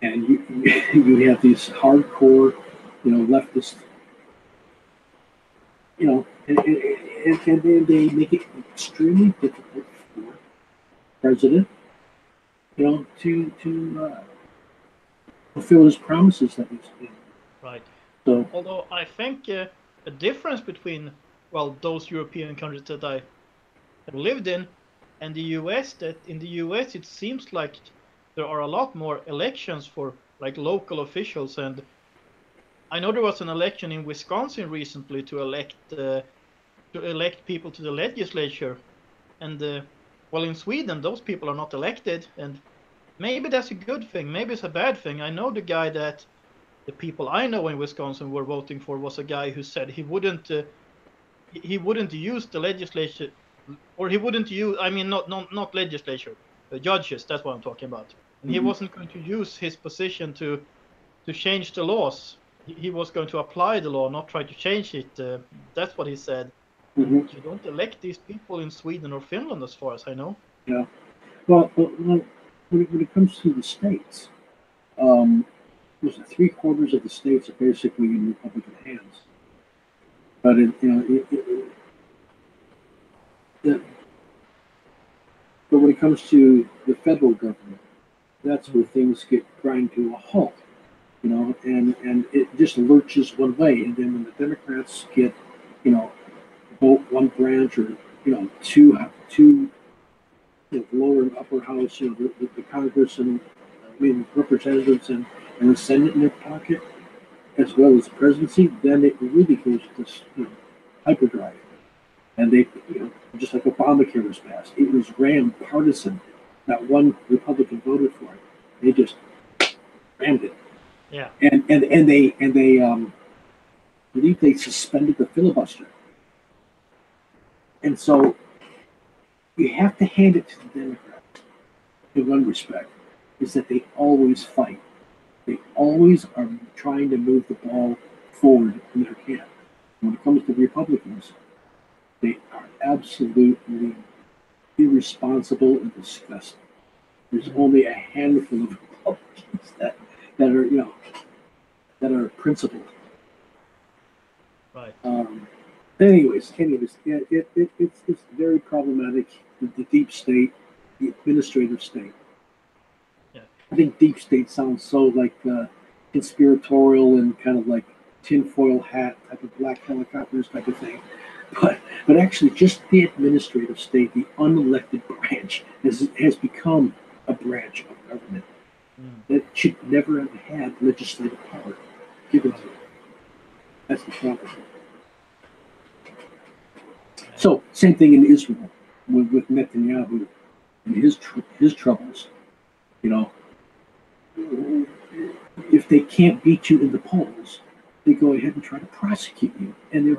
And you have these hardcore, leftist, and they make it extremely difficult for the president, to fulfill his promises that he's made. Right. So, although I think a difference between, well, those European countries that I have lived in and the US, that in the US it seems like there are a lot more elections for like local officials, and I know there was an election in Wisconsin recently to elect people to the legislature, and well, in Sweden those people are not elected, and maybe that's a good thing, maybe it's a bad thing. I know the guy that the people I know in Wisconsin were voting for was a guy who said he wouldn't use the legislature, or he wouldn't use, I mean, not legislature, judges, that's what I'm talking about. And he wasn't going to use his position to change the laws. He was going to apply the law, not try to change it. That's what he said. And you don't elect these people in Sweden or Finland, as far as I know. Yeah. Well, when it comes to the states, there's 3/4 of the states are basically in Republican hands. But but when it comes to the federal government, that's where things get grind to a halt. And it just lurches one way. And then when the Democrats get, vote one branch or two lower and upper house, the Congress and representatives and the Senate in their pocket, as well as the presidency, then it really goes to this hyperdrive. And they, just like Obamacare was passed, it was rammed partisan. Not one Republican voted for it. They just rammed it. Yeah. And they believe they suspended the filibuster. And so you have to hand it to the Democrats in one respect, is that they always fight. They always are trying to move the ball forward in their camp. When it comes to Republicans, they are absolutely irresponsible and disgusting. There's only a handful of Republicans that are principled. Right. Anyways, yeah, it's very problematic. The deep state, the administrative state. Yeah. I think deep state sounds so like conspiratorial and kind of like tinfoil hat type of black helicopters type of thing. But actually, just the administrative state, the unelected branch, has become a branch of government that should never have had legislative power given to it. That's the problem. So, same thing in Israel with Netanyahu and his troubles. If they can't beat you in the polls, they go ahead and try to prosecute you. And they're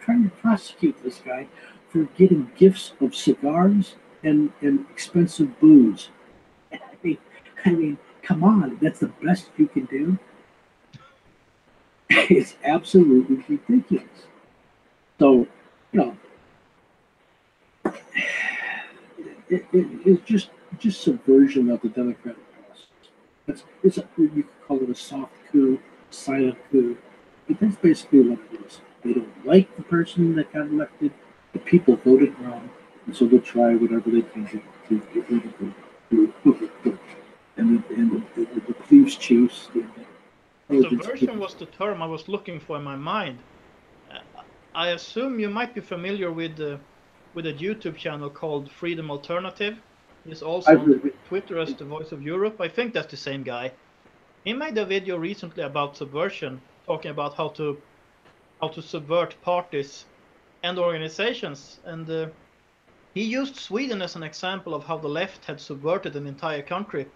trying to prosecute this guy for getting gifts of cigars and expensive booze. I mean, come on, that's the best you can do? It's absolutely ridiculous. So, it's just subversion of the democratic process. You could call it a soft coup, silent coup, but that's basically what it is. They don't like the person that got elected. The people voted wrong, and so they'll try whatever they can do to get rid of them. And the police chiefs. Subversion was the term I was looking for in my mind. I assume you might be familiar with a YouTube channel called Freedom Alternative. He's also on Twitter as the Voice of Europe. I think that's the same guy. He made a video recently about subversion, talking about how how to subvert parties and organizations. And he used Sweden as an example of how the left had subverted an entire country.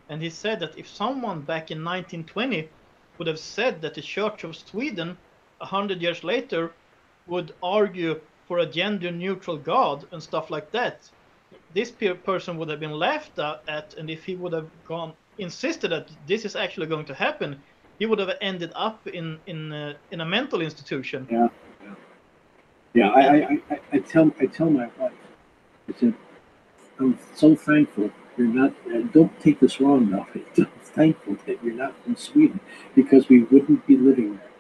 And he said that if someone back in 1920 would have said that the Church of Sweden 100 years later would argue for a gender-neutral God and stuff like that, this person would have been laughed at, and if he would have insisted that this is actually going to happen, he would have ended up in a mental institution. Yeah, yeah. I tell my wife, I said, I'm so thankful you're not. Don't take this wrong now. I'm thankful that you're not from Sweden because we wouldn't be living there.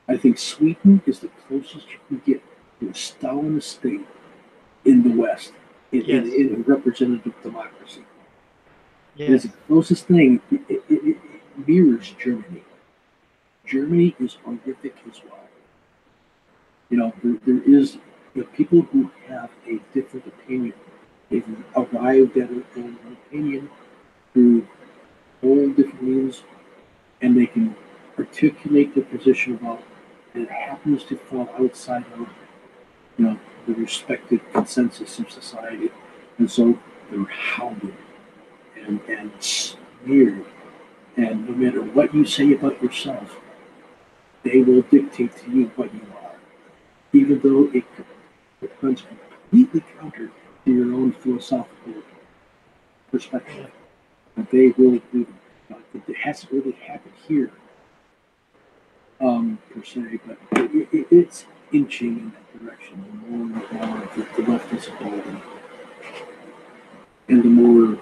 I think Sweden is the closest you can get to a Stalinist state in the West, in a representative democracy. Yes. It is the closest thing. It mirrors Germany. Germany is horrific as well. There is people who have a different opinion. They've arrived at an opinion through all different means, and they can articulate their position about, and it happens to fall outside of, the respected consensus of society, and so they're hounded and smeared, and no matter what you say about yourself, they will dictate to you what you are, even though it runs completely counter to your own philosophical perspective. But they will do it. It hasn't really happened here, per se, but it's inching in that direction. The more and more the left is evolving, and the more,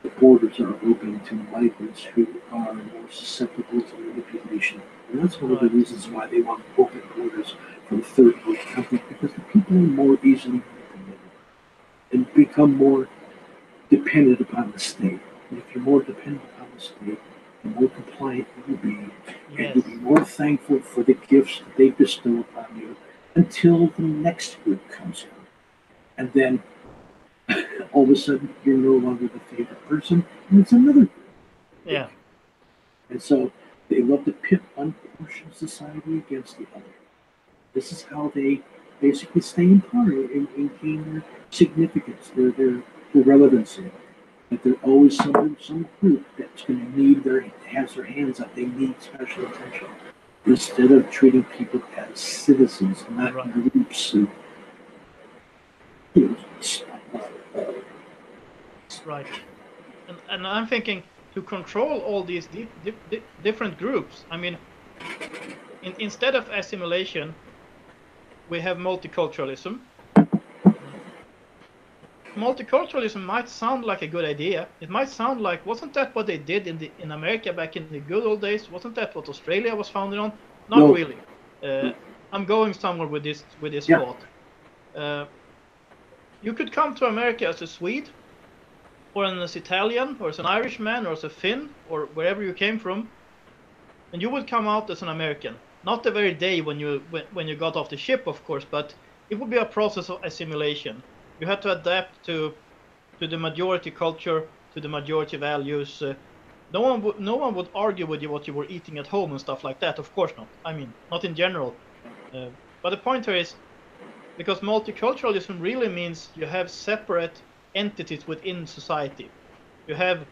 the borders are open to migrants who are more susceptible to manipulation. And that's one of the reasons why they want open borders from third world countries, because the people are more easily manipulated and become more dependent upon the state. And if you're more dependent upon the state, the more compliant you will be, and you'll be more thankful for the gifts that they bestow upon you until the next group comes in. And then all of a sudden, you're no longer the favorite person, and it's another group. Yeah. And so they love to pit one portion of society against the other. This is how they basically stay in power and gain their significance, their relevancy. That there's always some group that's going to has their hands up. They need special attention instead of treating people as citizens, not groups. Right. And I'm thinking to control all these different groups. I mean, instead of assimilation, we have multiculturalism. Multiculturalism might sound like a good idea. It might sound like, wasn't that what they did in America back in the good old days? Wasn't that what Australia was founded on? Not really. I'm going somewhere with this thought. You could come to America as a Swede, or as Italian, or as an Irishman, or as a Finn, or wherever you came from, and you would come out as an American. Not the very day when you got off the ship, of course, but it would be a process of assimilation. You had to adapt to the majority culture, to the majority values. No one would argue with you what you were eating at home and stuff like that. Of course not. I mean, not in general. But the point here is, because multiculturalism really means you have separate entities within society. You have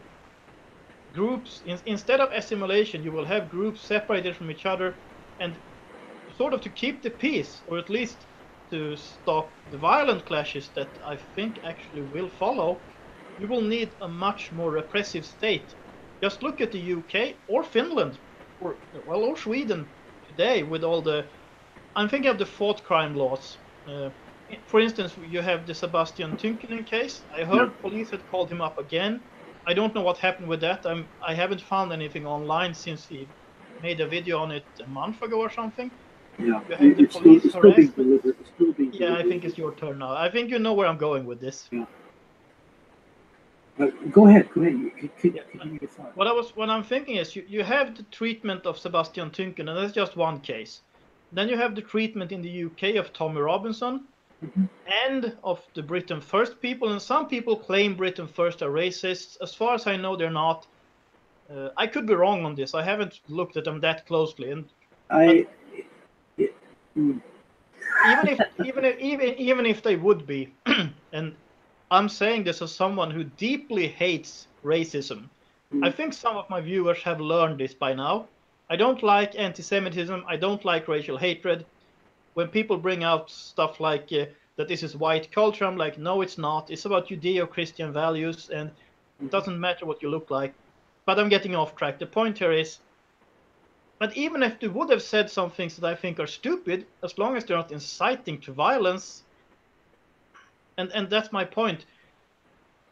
groups. Instead of assimilation, you will have groups separated from each other, and sort of to keep the peace, or at least to stop the violent clashes that I think actually will follow, you will need a much more repressive state. Just look at the UK or Finland, or Sweden today with all the... I'm thinking of the thought crime laws. For instance, you have the Sebastian Tynkkynen case. I heard police had called him up again. I don't know what happened with that. I haven't found anything online since he made a video on it a month ago or something. Yeah, you have the police still being delivered. It's still being delivered. I think it's your turn now. I think you know where I'm going with this. Yeah. Go ahead. You continue your thought. What I'm thinking is you have the treatment of Sebastian Tynkkynen, and that's just one case. Then you have the treatment in the UK of Tommy Robinson, and of the Britain First people, and some people claim Britain First are racists. As far as I know, they're not. I could be wrong on this. I haven't looked at them that closely, and I, but it, mm, even if they would be, and I'm saying this as someone who deeply hates racism. I mm, think some of my viewers have learned this by now. I don't like anti-Semitism. I don't like racial hatred. When people bring out stuff like that this is white culture, I'm like, no, it's not. It's about Judeo-Christian values, and it doesn't matter what you look like. But I'm getting off track. The point here is, but even if they would have said some things that I think are stupid, as long as they're not inciting to violence, and that's my point.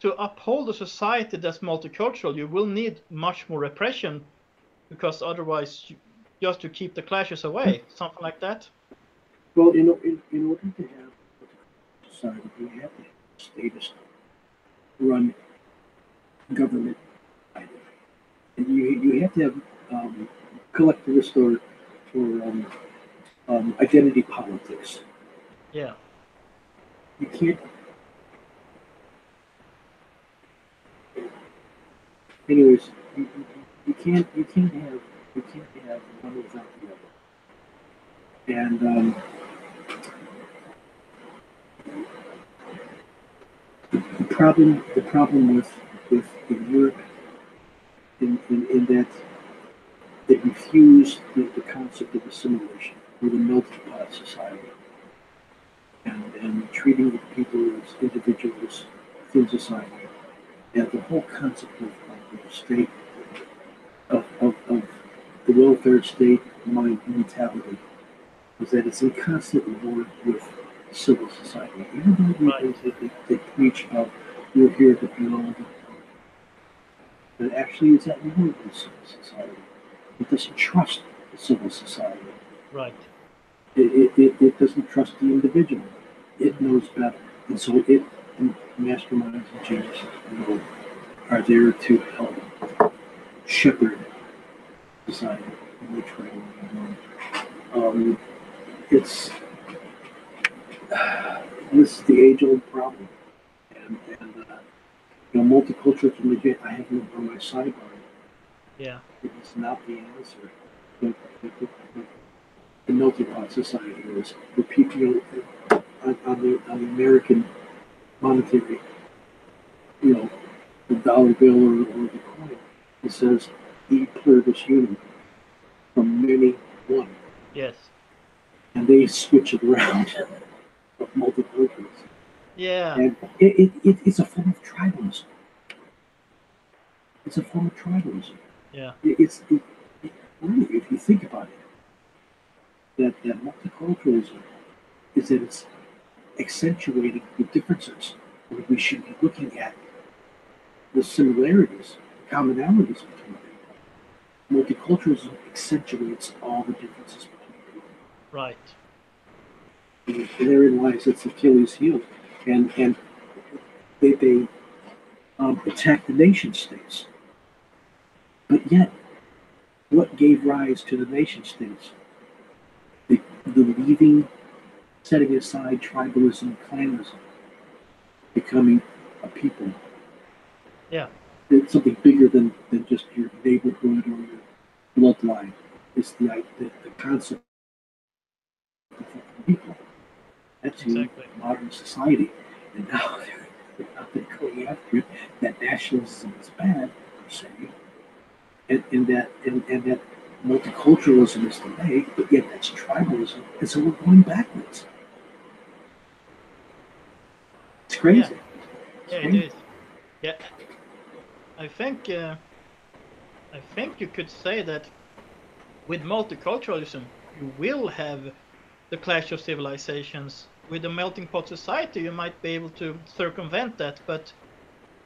To uphold a society that's multicultural, you will need much more repression because otherwise, just to keep the clashes away, something like that. well, in order to have a society, you have to have a statist-run government, and you have to have collectivist or identity politics. Yeah, You can't. Anyways, you can't have one without the other. And the problem with Europe in that they refuse the concept of assimilation or the melting pot society and treating the people as individuals within society. And the whole concept of the state of the welfare state mentality is that it's in constant war with civil society. Even though right, they preach about we're here to build, but actually it's at war with civil society. It doesn't trust the civil society. right. It doesn't trust the individual. It knows better. And so it masterminds and geniuses are there to help shepherd society in which way we're going. It's this is the age-old problem, and multiculturalism. Again, I have it on my sidebar. Yeah, It's not the answer. But the melting pot society is the people on the American monetary, the dollar bill or the coin. It says "E pluribus unum" from many one, yes, and they switch it around of multiculturalism. yeah, And it's a form of tribalism. It's a form of tribalism. yeah, Really, if you think about it, that multiculturalism is that it's accentuating the differences. When we should be looking at the similarities, the commonalities between people. Multiculturalism accentuates all the differences between people. right. And therein lies its Achilles heel. And they attack the nation states. But yet, what gave rise to the nation states? The leaving, setting aside tribalism, clanism, becoming a people. Yeah, It's something bigger than just your neighborhood or your bloodline. It's the concept of people. That's who exactly. modern society. And now they're going after it. That nationalism is bad, per se, and that multiculturalism is the way, but yet that's tribalism, and so we're going backwards. It's Yeah, crazy. It's yeah, it crazy. is. Yeah, I think uh, I think you could say that with multiculturalism, you will have the clash of civilizations. With a melting pot society, you might be able to circumvent that, but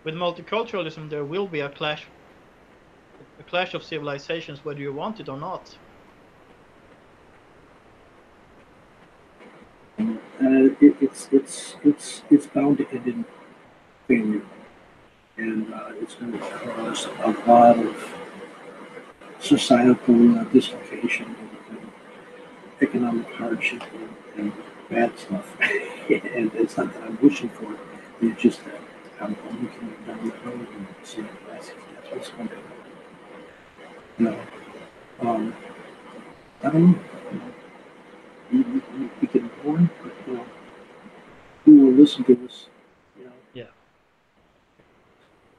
with multiculturalism, there will be a clash of civilizations, whether you want it or not. It's bound to end in failure, and it's going to cause a lot of societal dislocation and economic hardship and bad stuff. And it's not that I'm wishing for it. It's just that I'm looking down the road and seeing that's what's going to happen. You know, I don't know. We get bored, but who will listen to us? You know. Yeah.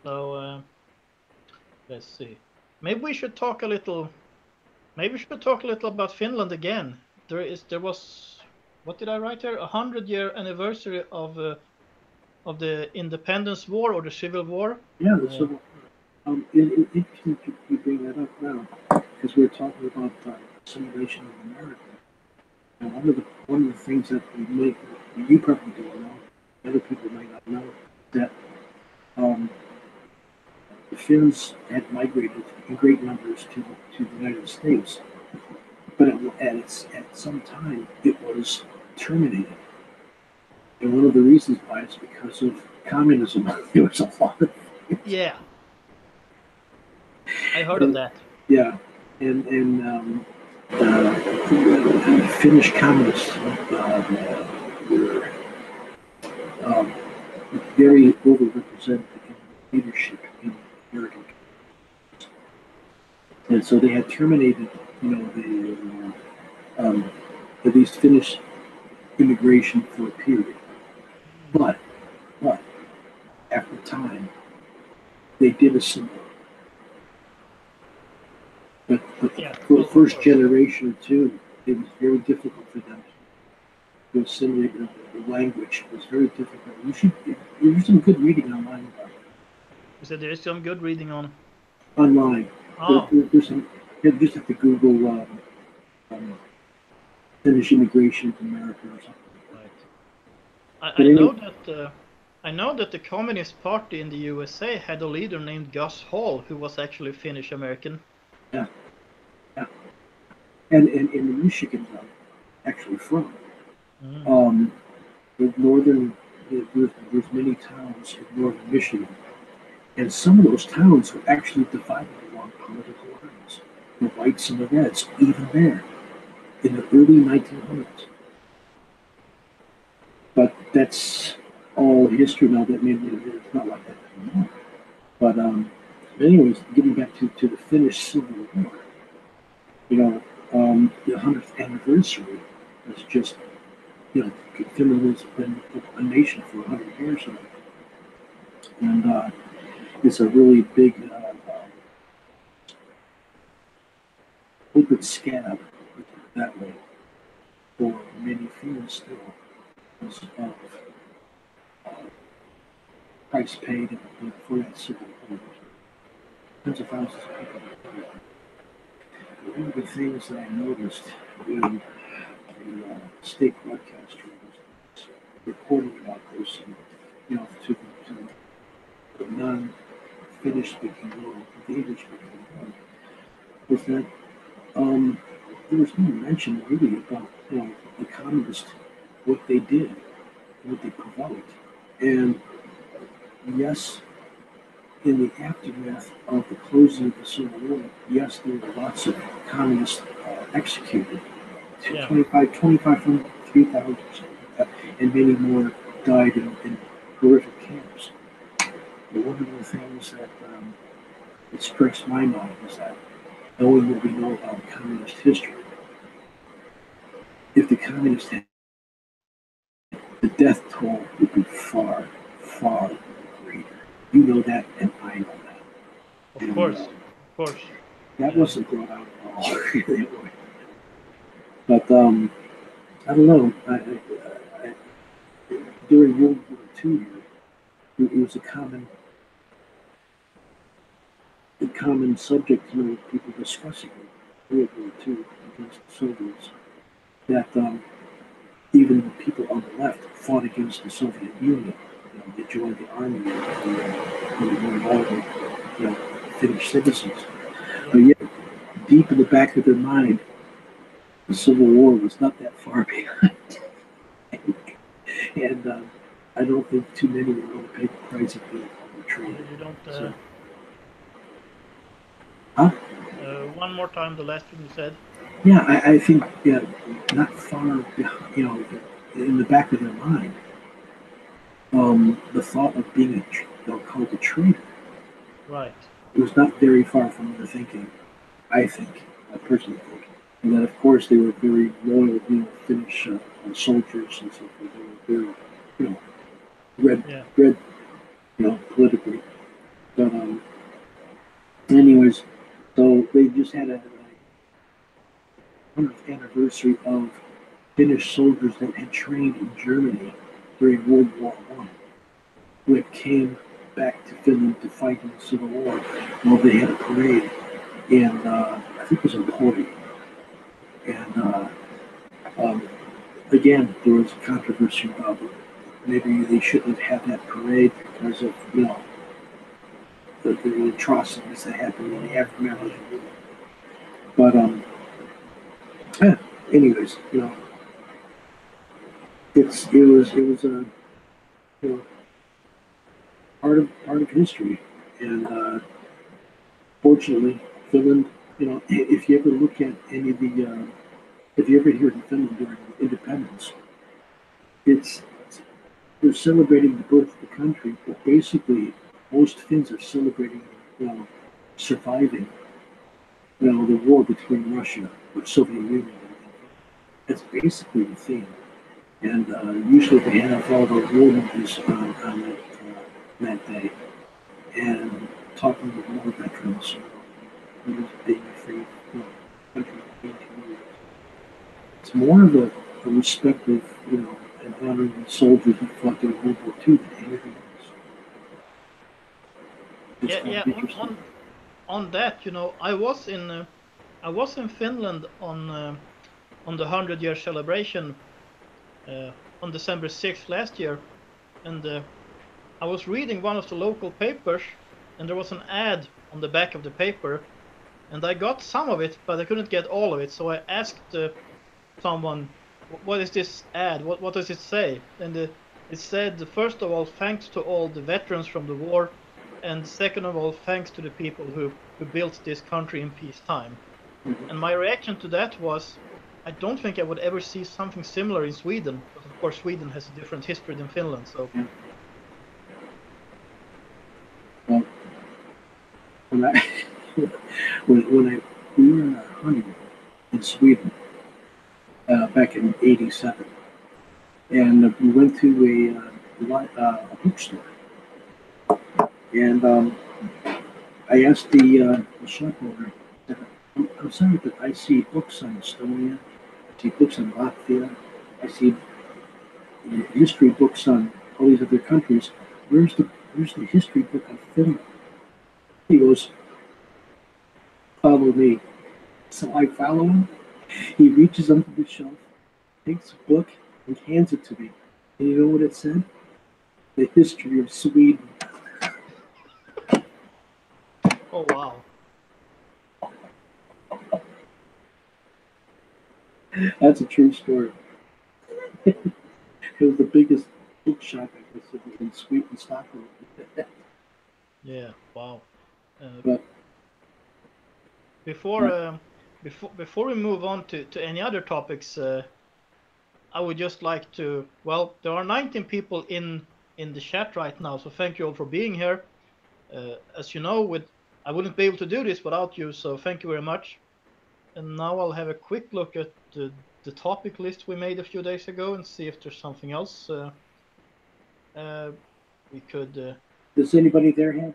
So let's see. Maybe we should talk a little. Maybe we should talk a little about Finland again. There was, what did I write here? 100-year anniversary of the Independence War or the Civil War. Yeah, the Civil War. Interesting you bring that up now, because we're talking about assimilation of America. And one of the things that you probably don't know, other people might not know, that the Finns had migrated in great numbers to the United States, but at some time it was terminated. And one of the reasons why is because of communism. There was a lot of Yeah, I heard of that. yeah, and Finnish communists were very overrepresented in leadership in American countries. And so they had terminated, at least Finnish immigration for a period. But after time, they did assimilate. But for the first generation or two, it was very difficult for them to assimilate. The language was very difficult. There's some good reading online about it. You said there is some good reading on Online. Oh. There's some. You just have to Google Finnish immigration to America or something. Right. I know that the Communist Party in the USA had a leader named Gus Hall who was actually Finnish American. Yeah. And in Michigan, actually from. The northern, there's many towns in northern Michigan, and some of those towns were actually divided along political lines. The whites and the reds, even there, in the early 1900s. But that's all history now. That it's not like that anymore. But anyways, getting back to the Finnish Civil War, the 100th anniversary was just, Finland has been a nation for 100 years now. And it's a really big open scab, that way, for many Finns still, because of price paid for that civil war. Tens of thousands of people. One of the things that I noticed when the state broadcaster was reporting about this, and, to the non-Finnish speaking world, the English speaking world, was that there was no mention really about the communists, what they did, what they provoked, and yes, in the aftermath of the closing of the Civil War, yes, there were lots of communists executed. 2,500, 3,000, and many more died in horrific camps. But one of the things that strikes my mind is that, knowing what we know about communist history, if the communists had, the death toll would be far, far greater. You know that, and I know that. Of course. That wasn't brought out at all. But I don't know. During World War II, it was a common subject, people discussing World War II against the Soviets. That even the people on the left fought against the Soviet Union. They joined the army and they were involved with, Finnish citizens. But yet, deep in the back of their mind, the Civil War was not that far behind. And I don't think too many were going to pay the price of being betrayed. You don't. So. One more time, the last thing you said. Yeah, I think not far behind, in the back of their mind, the thought of being called a traitor. Right. It was not very far from their thinking. I think, I personally think. And then, of course, they were very loyal, Finnish soldiers and so forth. They were very, red, Yeah. red, politically. But anyways, so they just had a 100th anniversary of Finnish soldiers that had trained in Germany during World War I, who had came back to Finland to fight in the Civil War. Well, they had a parade in, I think it was in Pori. And again, there was a controversy about maybe they shouldn't have had that parade because of, the atrocities that happened in the aftermath of the war. But yeah, anyways, it was a part of history, and fortunately, Finland. If you ever look at any of the, if you ever hear in Finland during independence, it's they're celebrating the birth of the country, but basically, most Finns are celebrating, surviving, the war between Russia or Soviet Union. That's basically the theme. And usually they have all the war movies on that day, and talking with war veterans, being free, country, being community. It's more of a respect of, and honoring the soldiers that fought in World War II than anything else. It's Yeah, kind yeah. of interesting. On that, I was in Finland on the 100-year celebration on December 6th last year, and I was reading one of the local papers, and there was an ad on the back of the paper, and I got some of it, but I couldn't get all of it. So I asked someone, "What is this ad? What does it say?" And it said, first of all, thanks to all the veterans from the war, and second of all, thanks to the people who built this country in peacetime. Mhm. And my reaction to that was, I don't think I would ever see something similar in Sweden, but of course Sweden has a different history than Finland. So Yeah. Well, when I we were on our honeymoon in Sweden back in '87, and we went to a bookstore, and I asked the shop owner, I'm sorry, but I see books on Estonia, I see books on Latvia, I see history books on all these other countries. Where's the history book on Finland? He goes, follow me. So I follow him. He reaches under the shelf, takes a book, and hands it to me. And you know what it said? The history of Sweden. oh wow. That's a true story. It was the biggest bookshop, I guess, in Sweden, Stockholm. Yeah, wow. Uh, But before uh, before we move on to any other topics, I would just like to, well, there are 19 people in the chat right now, so thank you all for being here. As you know, I wouldn't be able to do this without you, so thank you very much. And now I'll have a quick look at the topic list we made a few days ago and see if there's something else we could. does anybody there have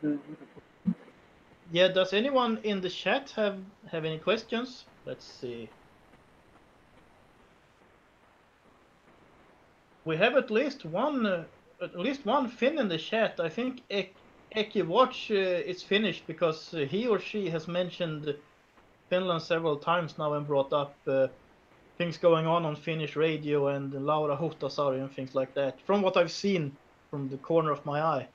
Yeah, does anyone in the chat have any questions? Let's see. We have at least one Finn in the chat. I think Eki Watch is Finnish because he or she has mentioned Finland several times now and brought up things going on Finnish radio and Laura Huhtasaari and things like that. From what I've seen from the corner of my eye,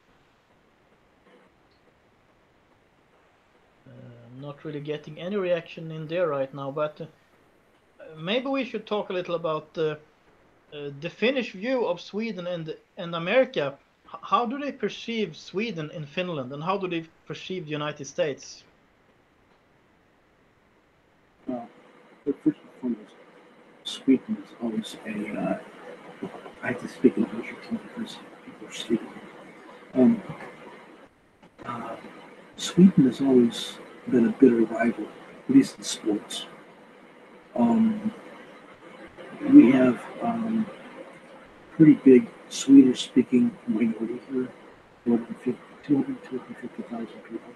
I'm not really getting any reaction in there right now. But maybe we should talk a little about the Finnish view of Sweden and America. How do they perceive Sweden in Finland, and how do they perceive the United States? well, first and foremost, Sweden is always I have to speak in English because people are sleeping. Um, uh, Sweden has always been a bitter rival at least in sports. We have pretty big Swedish-speaking minority here, more than 250,000 people.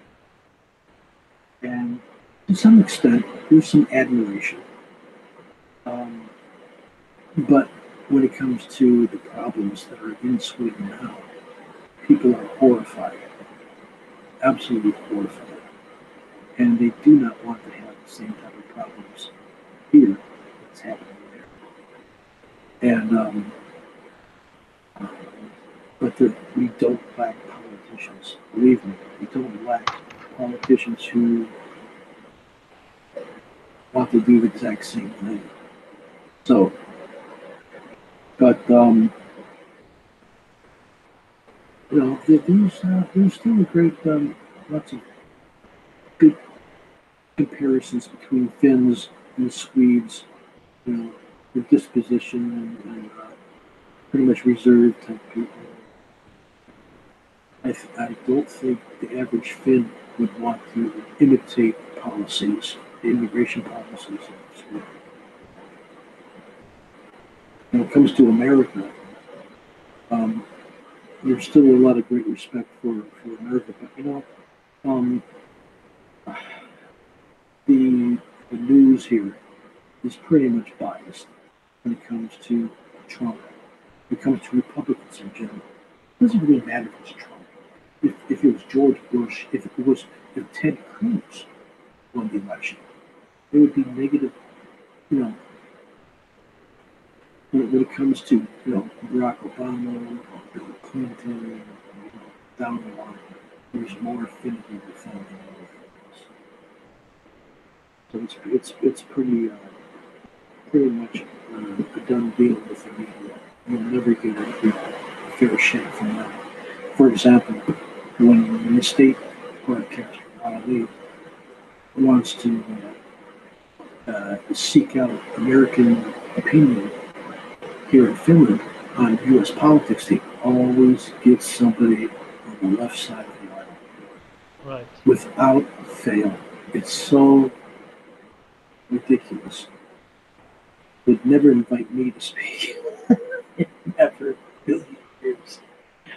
And to some extent, there's some admiration. But when it comes to the problems that are in Sweden now, people are horrified, absolutely horrified. And they do not want to have the same type of problems here that's happening there. And but we don't lack politicians. Believe me, we don't lack politicians who want to do the exact same thing. So, but you know, there's still a great lots of good comparisons between Finns and Swedes. You know, their disposition and pretty much reserved type people. I don't think the average Finn would want to imitate policies, the immigration policies of Sweden. When it comes to America, there's still a lot of great respect for America, but you know, the news here is pretty much biased when it comes to Trump. When it comes to Republicans in general, it doesn't really matter if it's Trump. If it was George Bush, if Ted Cruz won the election, it would be negative. You know, when it comes to Barack Obama, Bill Clinton, down the line, there's more affinity with them than other things. So it's pretty much a done deal with the media. You'll never get a fair shake from them. For example, when the state broadcaster Ali wants to seek out American opinion here in Finland on U.S. politics, they always get somebody on the left side of the aisle. Right. Without fail. It's so ridiculous. They'd never invite me to speak. Never. Billion years.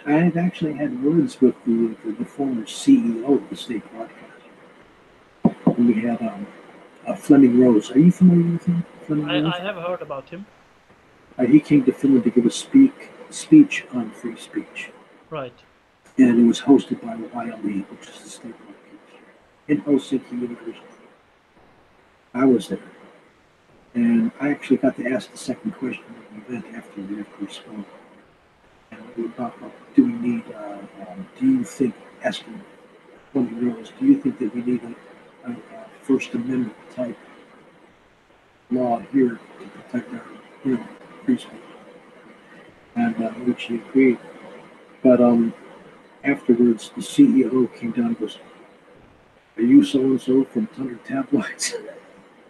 I've actually had words with the former CEO of the state broadcaster. And we had Fleming Rose. Are you familiar with him? I have heard about him. He came to Finland to give a speech on free speech. Right. And it was hosted by YLE, which is the state broadcaster, in Helsinki University. I was there. And I actually got to ask the second question of the event after we spoke. And we were talking about, do you think, asking Fleming Rose, do you think that we need a First Amendment type law here to protect our, free speech? And which he agreed. But afterwards, the CEO came down and goes, "Are you so-and-so from Thunder Tabloids?"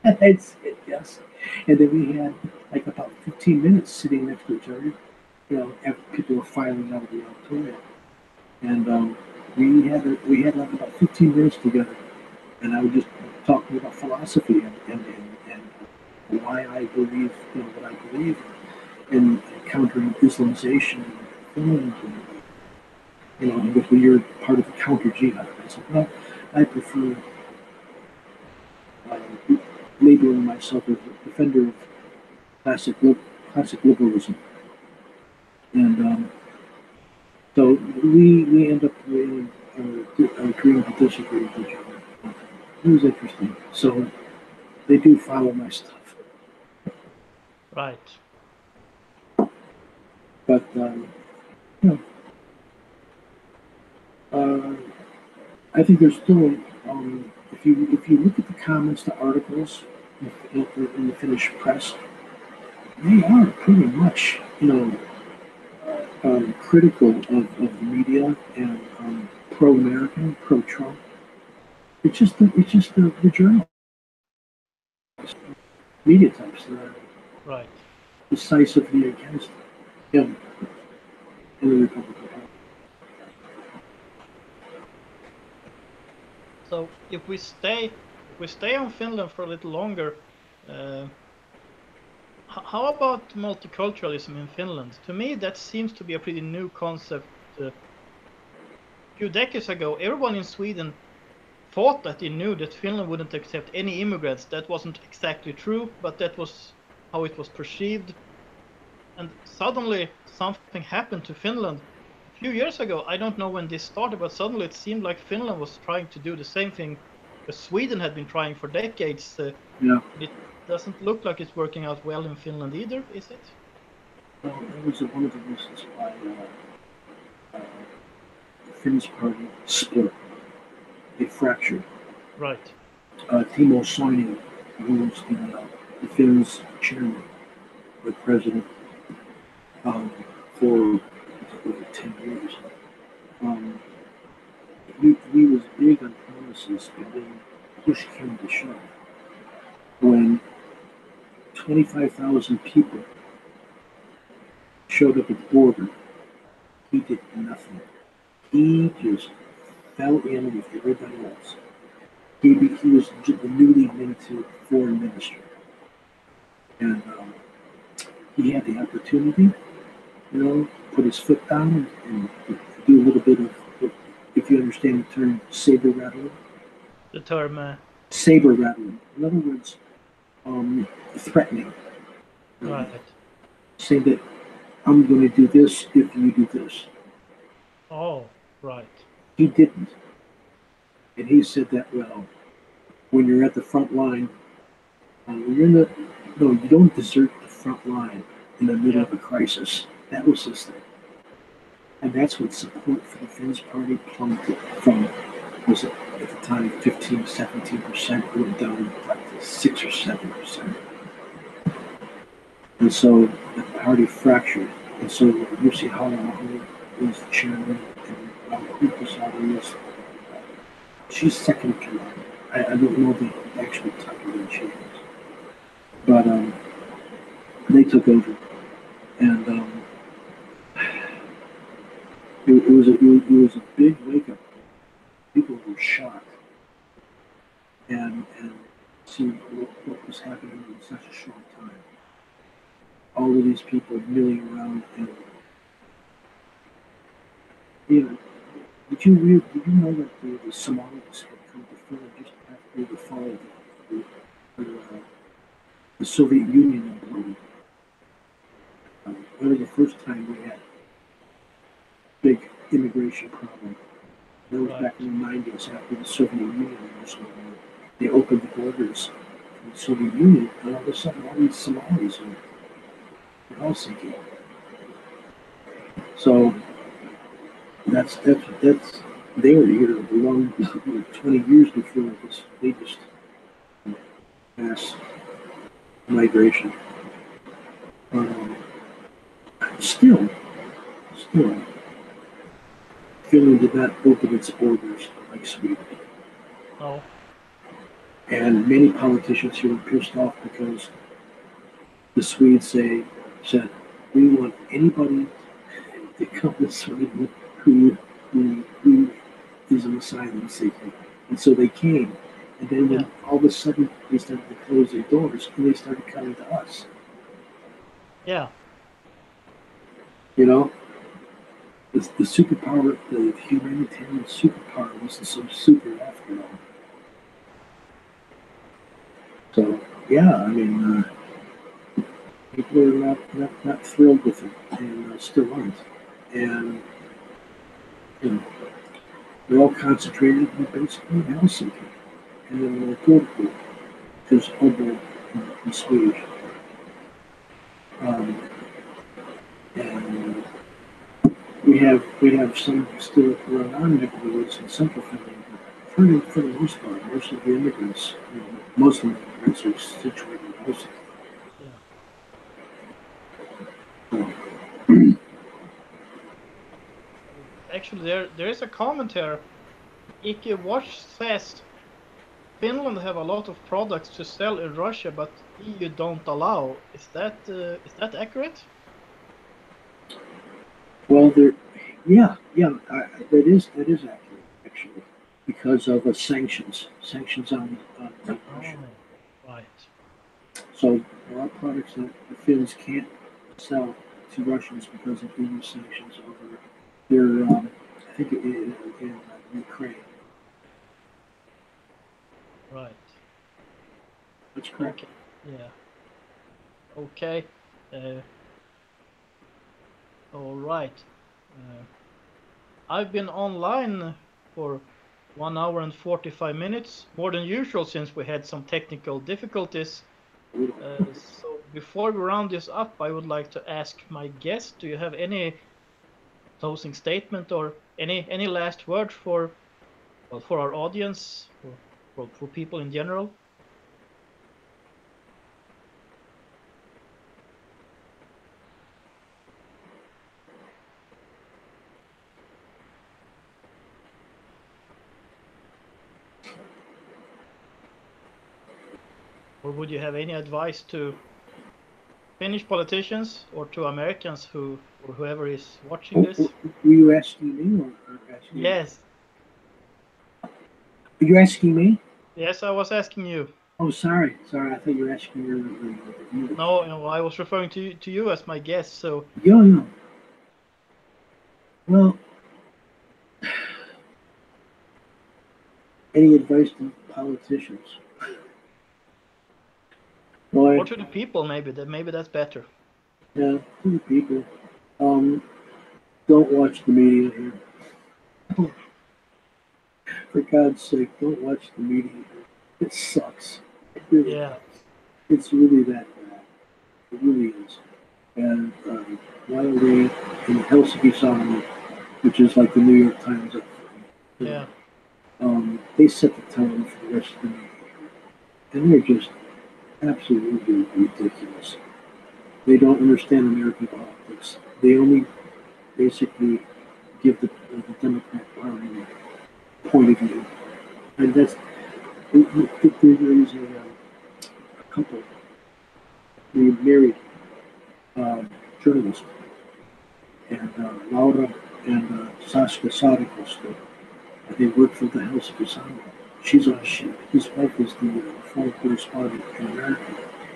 And I said, "Yes." And then we had like about 15 minutes sitting next to each other, after people were filing out of the auditorium. And we had like about 15 minutes together. And I was just talking about philosophy and why I believe, what I believe in countering Islamization and if you're part of the counter jihad. I said, well, I prefer labeling myself as a defender of classic liberalism. And so we end up agreeing to disagree with each other. It was interesting. So they do follow my stuff. Right. But I think there's still if you look at the comments to articles in the Finnish press, they are pretty much critical of the media and pro-American, pro-Trump. It's just the journalists, media types that are right. decisively against him in the Republican Party. So if we stay we stay on Finland for a little longer. How about multiculturalism in Finland? To me, that seems to be a pretty new concept. A few decades ago, everyone in Sweden thought that they knew that Finland wouldn't accept any immigrants. That wasn't exactly true, but that was how it was perceived. And suddenly something happened to Finland. A few years ago, I don't know when this started, but suddenly it seemed like Finland was trying to do the same thing as Sweden had been trying for decades. Yeah. It doesn't look like it's working out well in Finland either, is it? Well, that was one of the reasons why the Finnish party split. They fractured. Right. Timo Soini, who was the Finns chairman, the president, for over 10 years. He was big on promises, but then push came to shove. When 25,000 people showed up at the border, he did nothing. He just fell in with everybody else. He was the newly minted foreign minister. And he had the opportunity, put his foot down and do a little bit of, if you understand the term, saber rattling. The term saber rattling. In other words, threatening. Right. Saying that I'm going to do this if you do this. Oh, right. He didn't. And he said that, well, when you're at the front line, you don't desert the front line in the middle of a crisis. That was his thing. And that's what support for the Finnish party plummeted from, was it at the time 15, 17%, went down like to 6 or 7%. And so the party fractured. And so Jussi Halla-aho was the chairman, and Huhtasaari is, she's second to him. I don't know the actual title that she has. But they took over. And it was a big wake up. People were shocked and see what was happening in such a short time. All of these people milling around, and did you know that the Somalis had come to Finland just after the fall of the Soviet Union imploded? That was the first time we had big immigration problem. That was back in the 90s after the Soviet Union was over. They opened the borders from the Soviet Union, and all of a sudden all these Somalis are in Helsinki. So that's they were here long 20 years before this. They just mass migration. Still, Finland did not open its borders like Sweden. No. And many politicians here were pissed off because the Swedes said, we want anybody to come to Sweden who is an asylum seeker. And so they came. And then when all of a sudden they started to close their doors, and they started coming to us. Yeah. The superpower, the humanitarian superpower wasn't so super after all. So, people are not thrilled with it, and still aren't. And, they're all concentrated basically in Helsinki, and then the Turku, because Obo in Swedish. And we have some still around our neck of the woods in central Finland, but for the most part, most of the immigrants, Muslim immigrants, are situated in Helsinki. Actually, there is a comment here. Ike Watch says Finland have a lot of products to sell in Russia, but EU don't allow. Is that accurate? Well, that is accurate, actually. because of sanctions on Russia. Right. So there are products that the Finns can't sell to Russians because of EU sanctions over their, I think, in Ukraine. Right. That's correct. Okay. Yeah. Okay. All right. I've been online for 1 hour and 45 minutes, more than usual since we had some technical difficulties. So before we round this up, I would like to ask my guest, do you have any closing statement or any last word for our audience, for people in general? Or would you have any advice to Finnish politicians or to Americans or whoever is watching this? Were you asking me or asking me? Yes. Are you asking me? Yes, I was asking you. Oh, sorry. I thought you were asking your viewers. No, I was referring to you as my guest. So Yeah. Well, any advice to politicians? or to the people, maybe that's better. Yeah, to the people. Don't watch the media here. For God's sake, don't watch the media here. It sucks. It really Yeah. does. It's really that bad. It really is. And while they in Helsinki Sanomat, which is like the New York Times, Yeah. they set the tone for the rest of the media, and they're just absolutely ridiculous. They don't understand American politics. They only basically give the Democrat Party point of view, and that's there is a couple, we married journalists, and Laura and Sasha Sarikosta. They work for the Helsinki Sanomat. His wife is the foreign correspondent in America,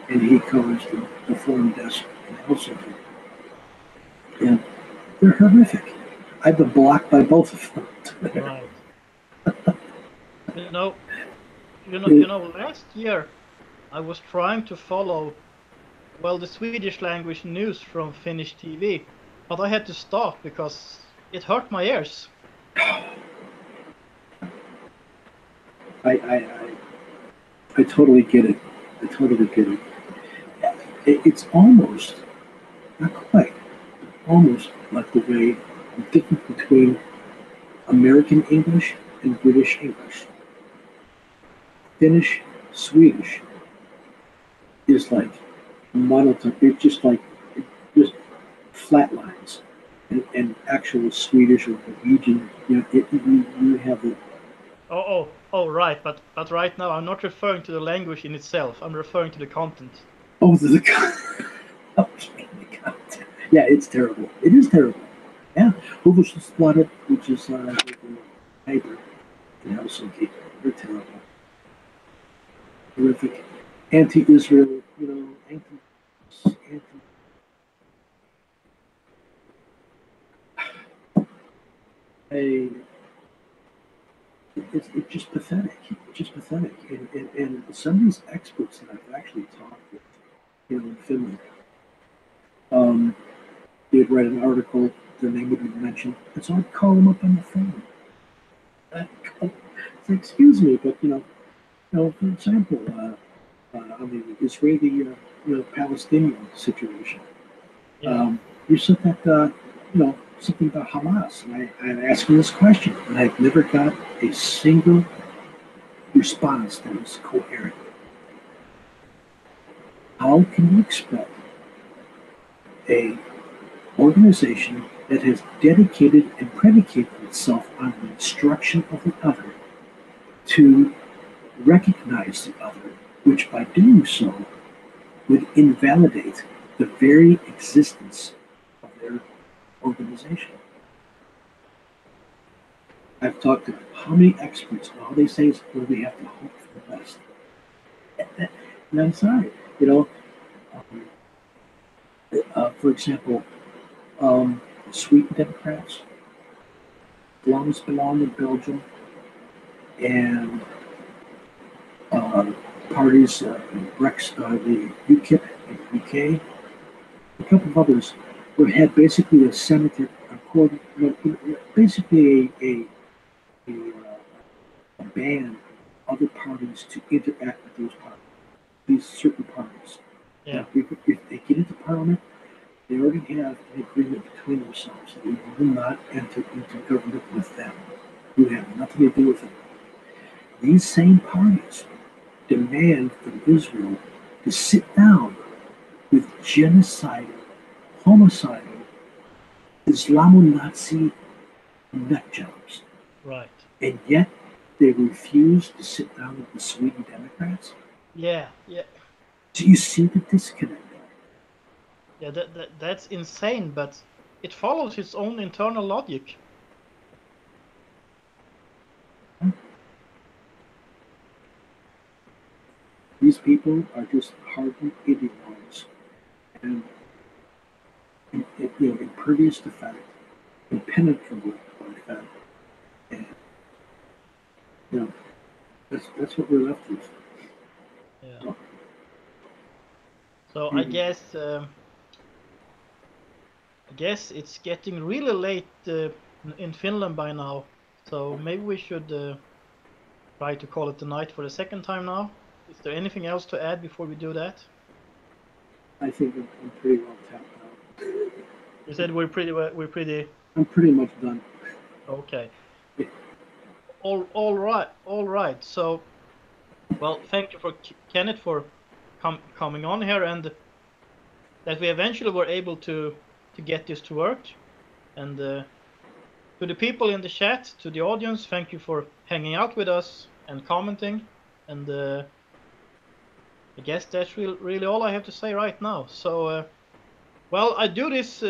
and he covers the foreign desk in Helsinki. And they're horrific. I've been blocked by both of them. Right. Last year I was trying to follow the Swedish language news from Finnish TV, but I had to stop because it hurt my ears. I totally get it. I totally get it. It's almost, not quite, almost like the way the difference between American English and British English. Finnish, Swedish is like monotone. It's just like just flat lines. And actual Swedish or Norwegian, you have the. Right. But right now I'm not referring to the language in itself. I'm referring to the content. Oh, the content. Yeah, it's terrible. It is terrible. Yeah, Huvudstadsbladet, which is the paper in Helsinki, they're terrible, horrific, anti-Israel. Anti. Hey, it's just pathetic. It's just pathetic. And some of these experts that I've actually talked with, in Finland, they'd read an article, their name would be mentioned, and so I'd call them up on the phone. Say, excuse me, but for example, on the Israeli, Palestinian situation, you said that, something about Hamas, and I asked him this question, and I've never got a single response that was coherent. How can you expect a organization that has dedicated and predicated itself on the destruction of the other to recognize the other, which by doing so would invalidate the very existence of their organization? I've talked to how many experts, and all they say is, well, we have to hope for the best. And I'm sorry, you know. For example, Sweden Democrats, Vlaams belong in Belgium, and parties, Rex, the UKIP in the UK, a couple of others, who had basically a senator, basically a ban other parties to interact with those parties, these certain parties. Yeah. Now, if they get into parliament, they already have an agreement between themselves that we will not enter into government with them. You have nothing to do with it. These same parties demand from Israel to sit down with genocidal, homicidal, Islamo-Nazi nut jobs. Right. And yet they refuse to sit down with the Sweden Democrats. Yeah. Yeah. Do you see the disconnect? Yeah. That's insane, but it follows its own internal logic. These people are just hardened idiots and impervious to fact, impenetrable by fact. And that's what we're left with. Yeah. So I guess it's getting really late in Finland by now. So maybe we should try to call it the night for the second time now. Is there anything else to add before we do that? I think I'm pretty well tapped out. You said we're pretty. I'm pretty much done. Okay. All right. So, well, thank you for Kenneth for coming on here, and that we eventually were able to get this to work. And to the people in the chat, to the audience, thank you for hanging out with us and commenting. And I guess that's really all I have to say right now. So, well, I do this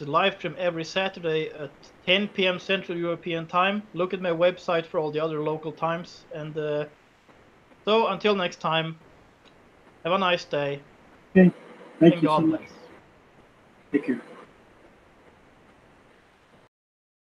live stream every Saturday at 10 p.m. Central European Time. Look at my website for all the other local times. And so until next time, have a nice day. Okay, thank and you God so much. bless. Take care.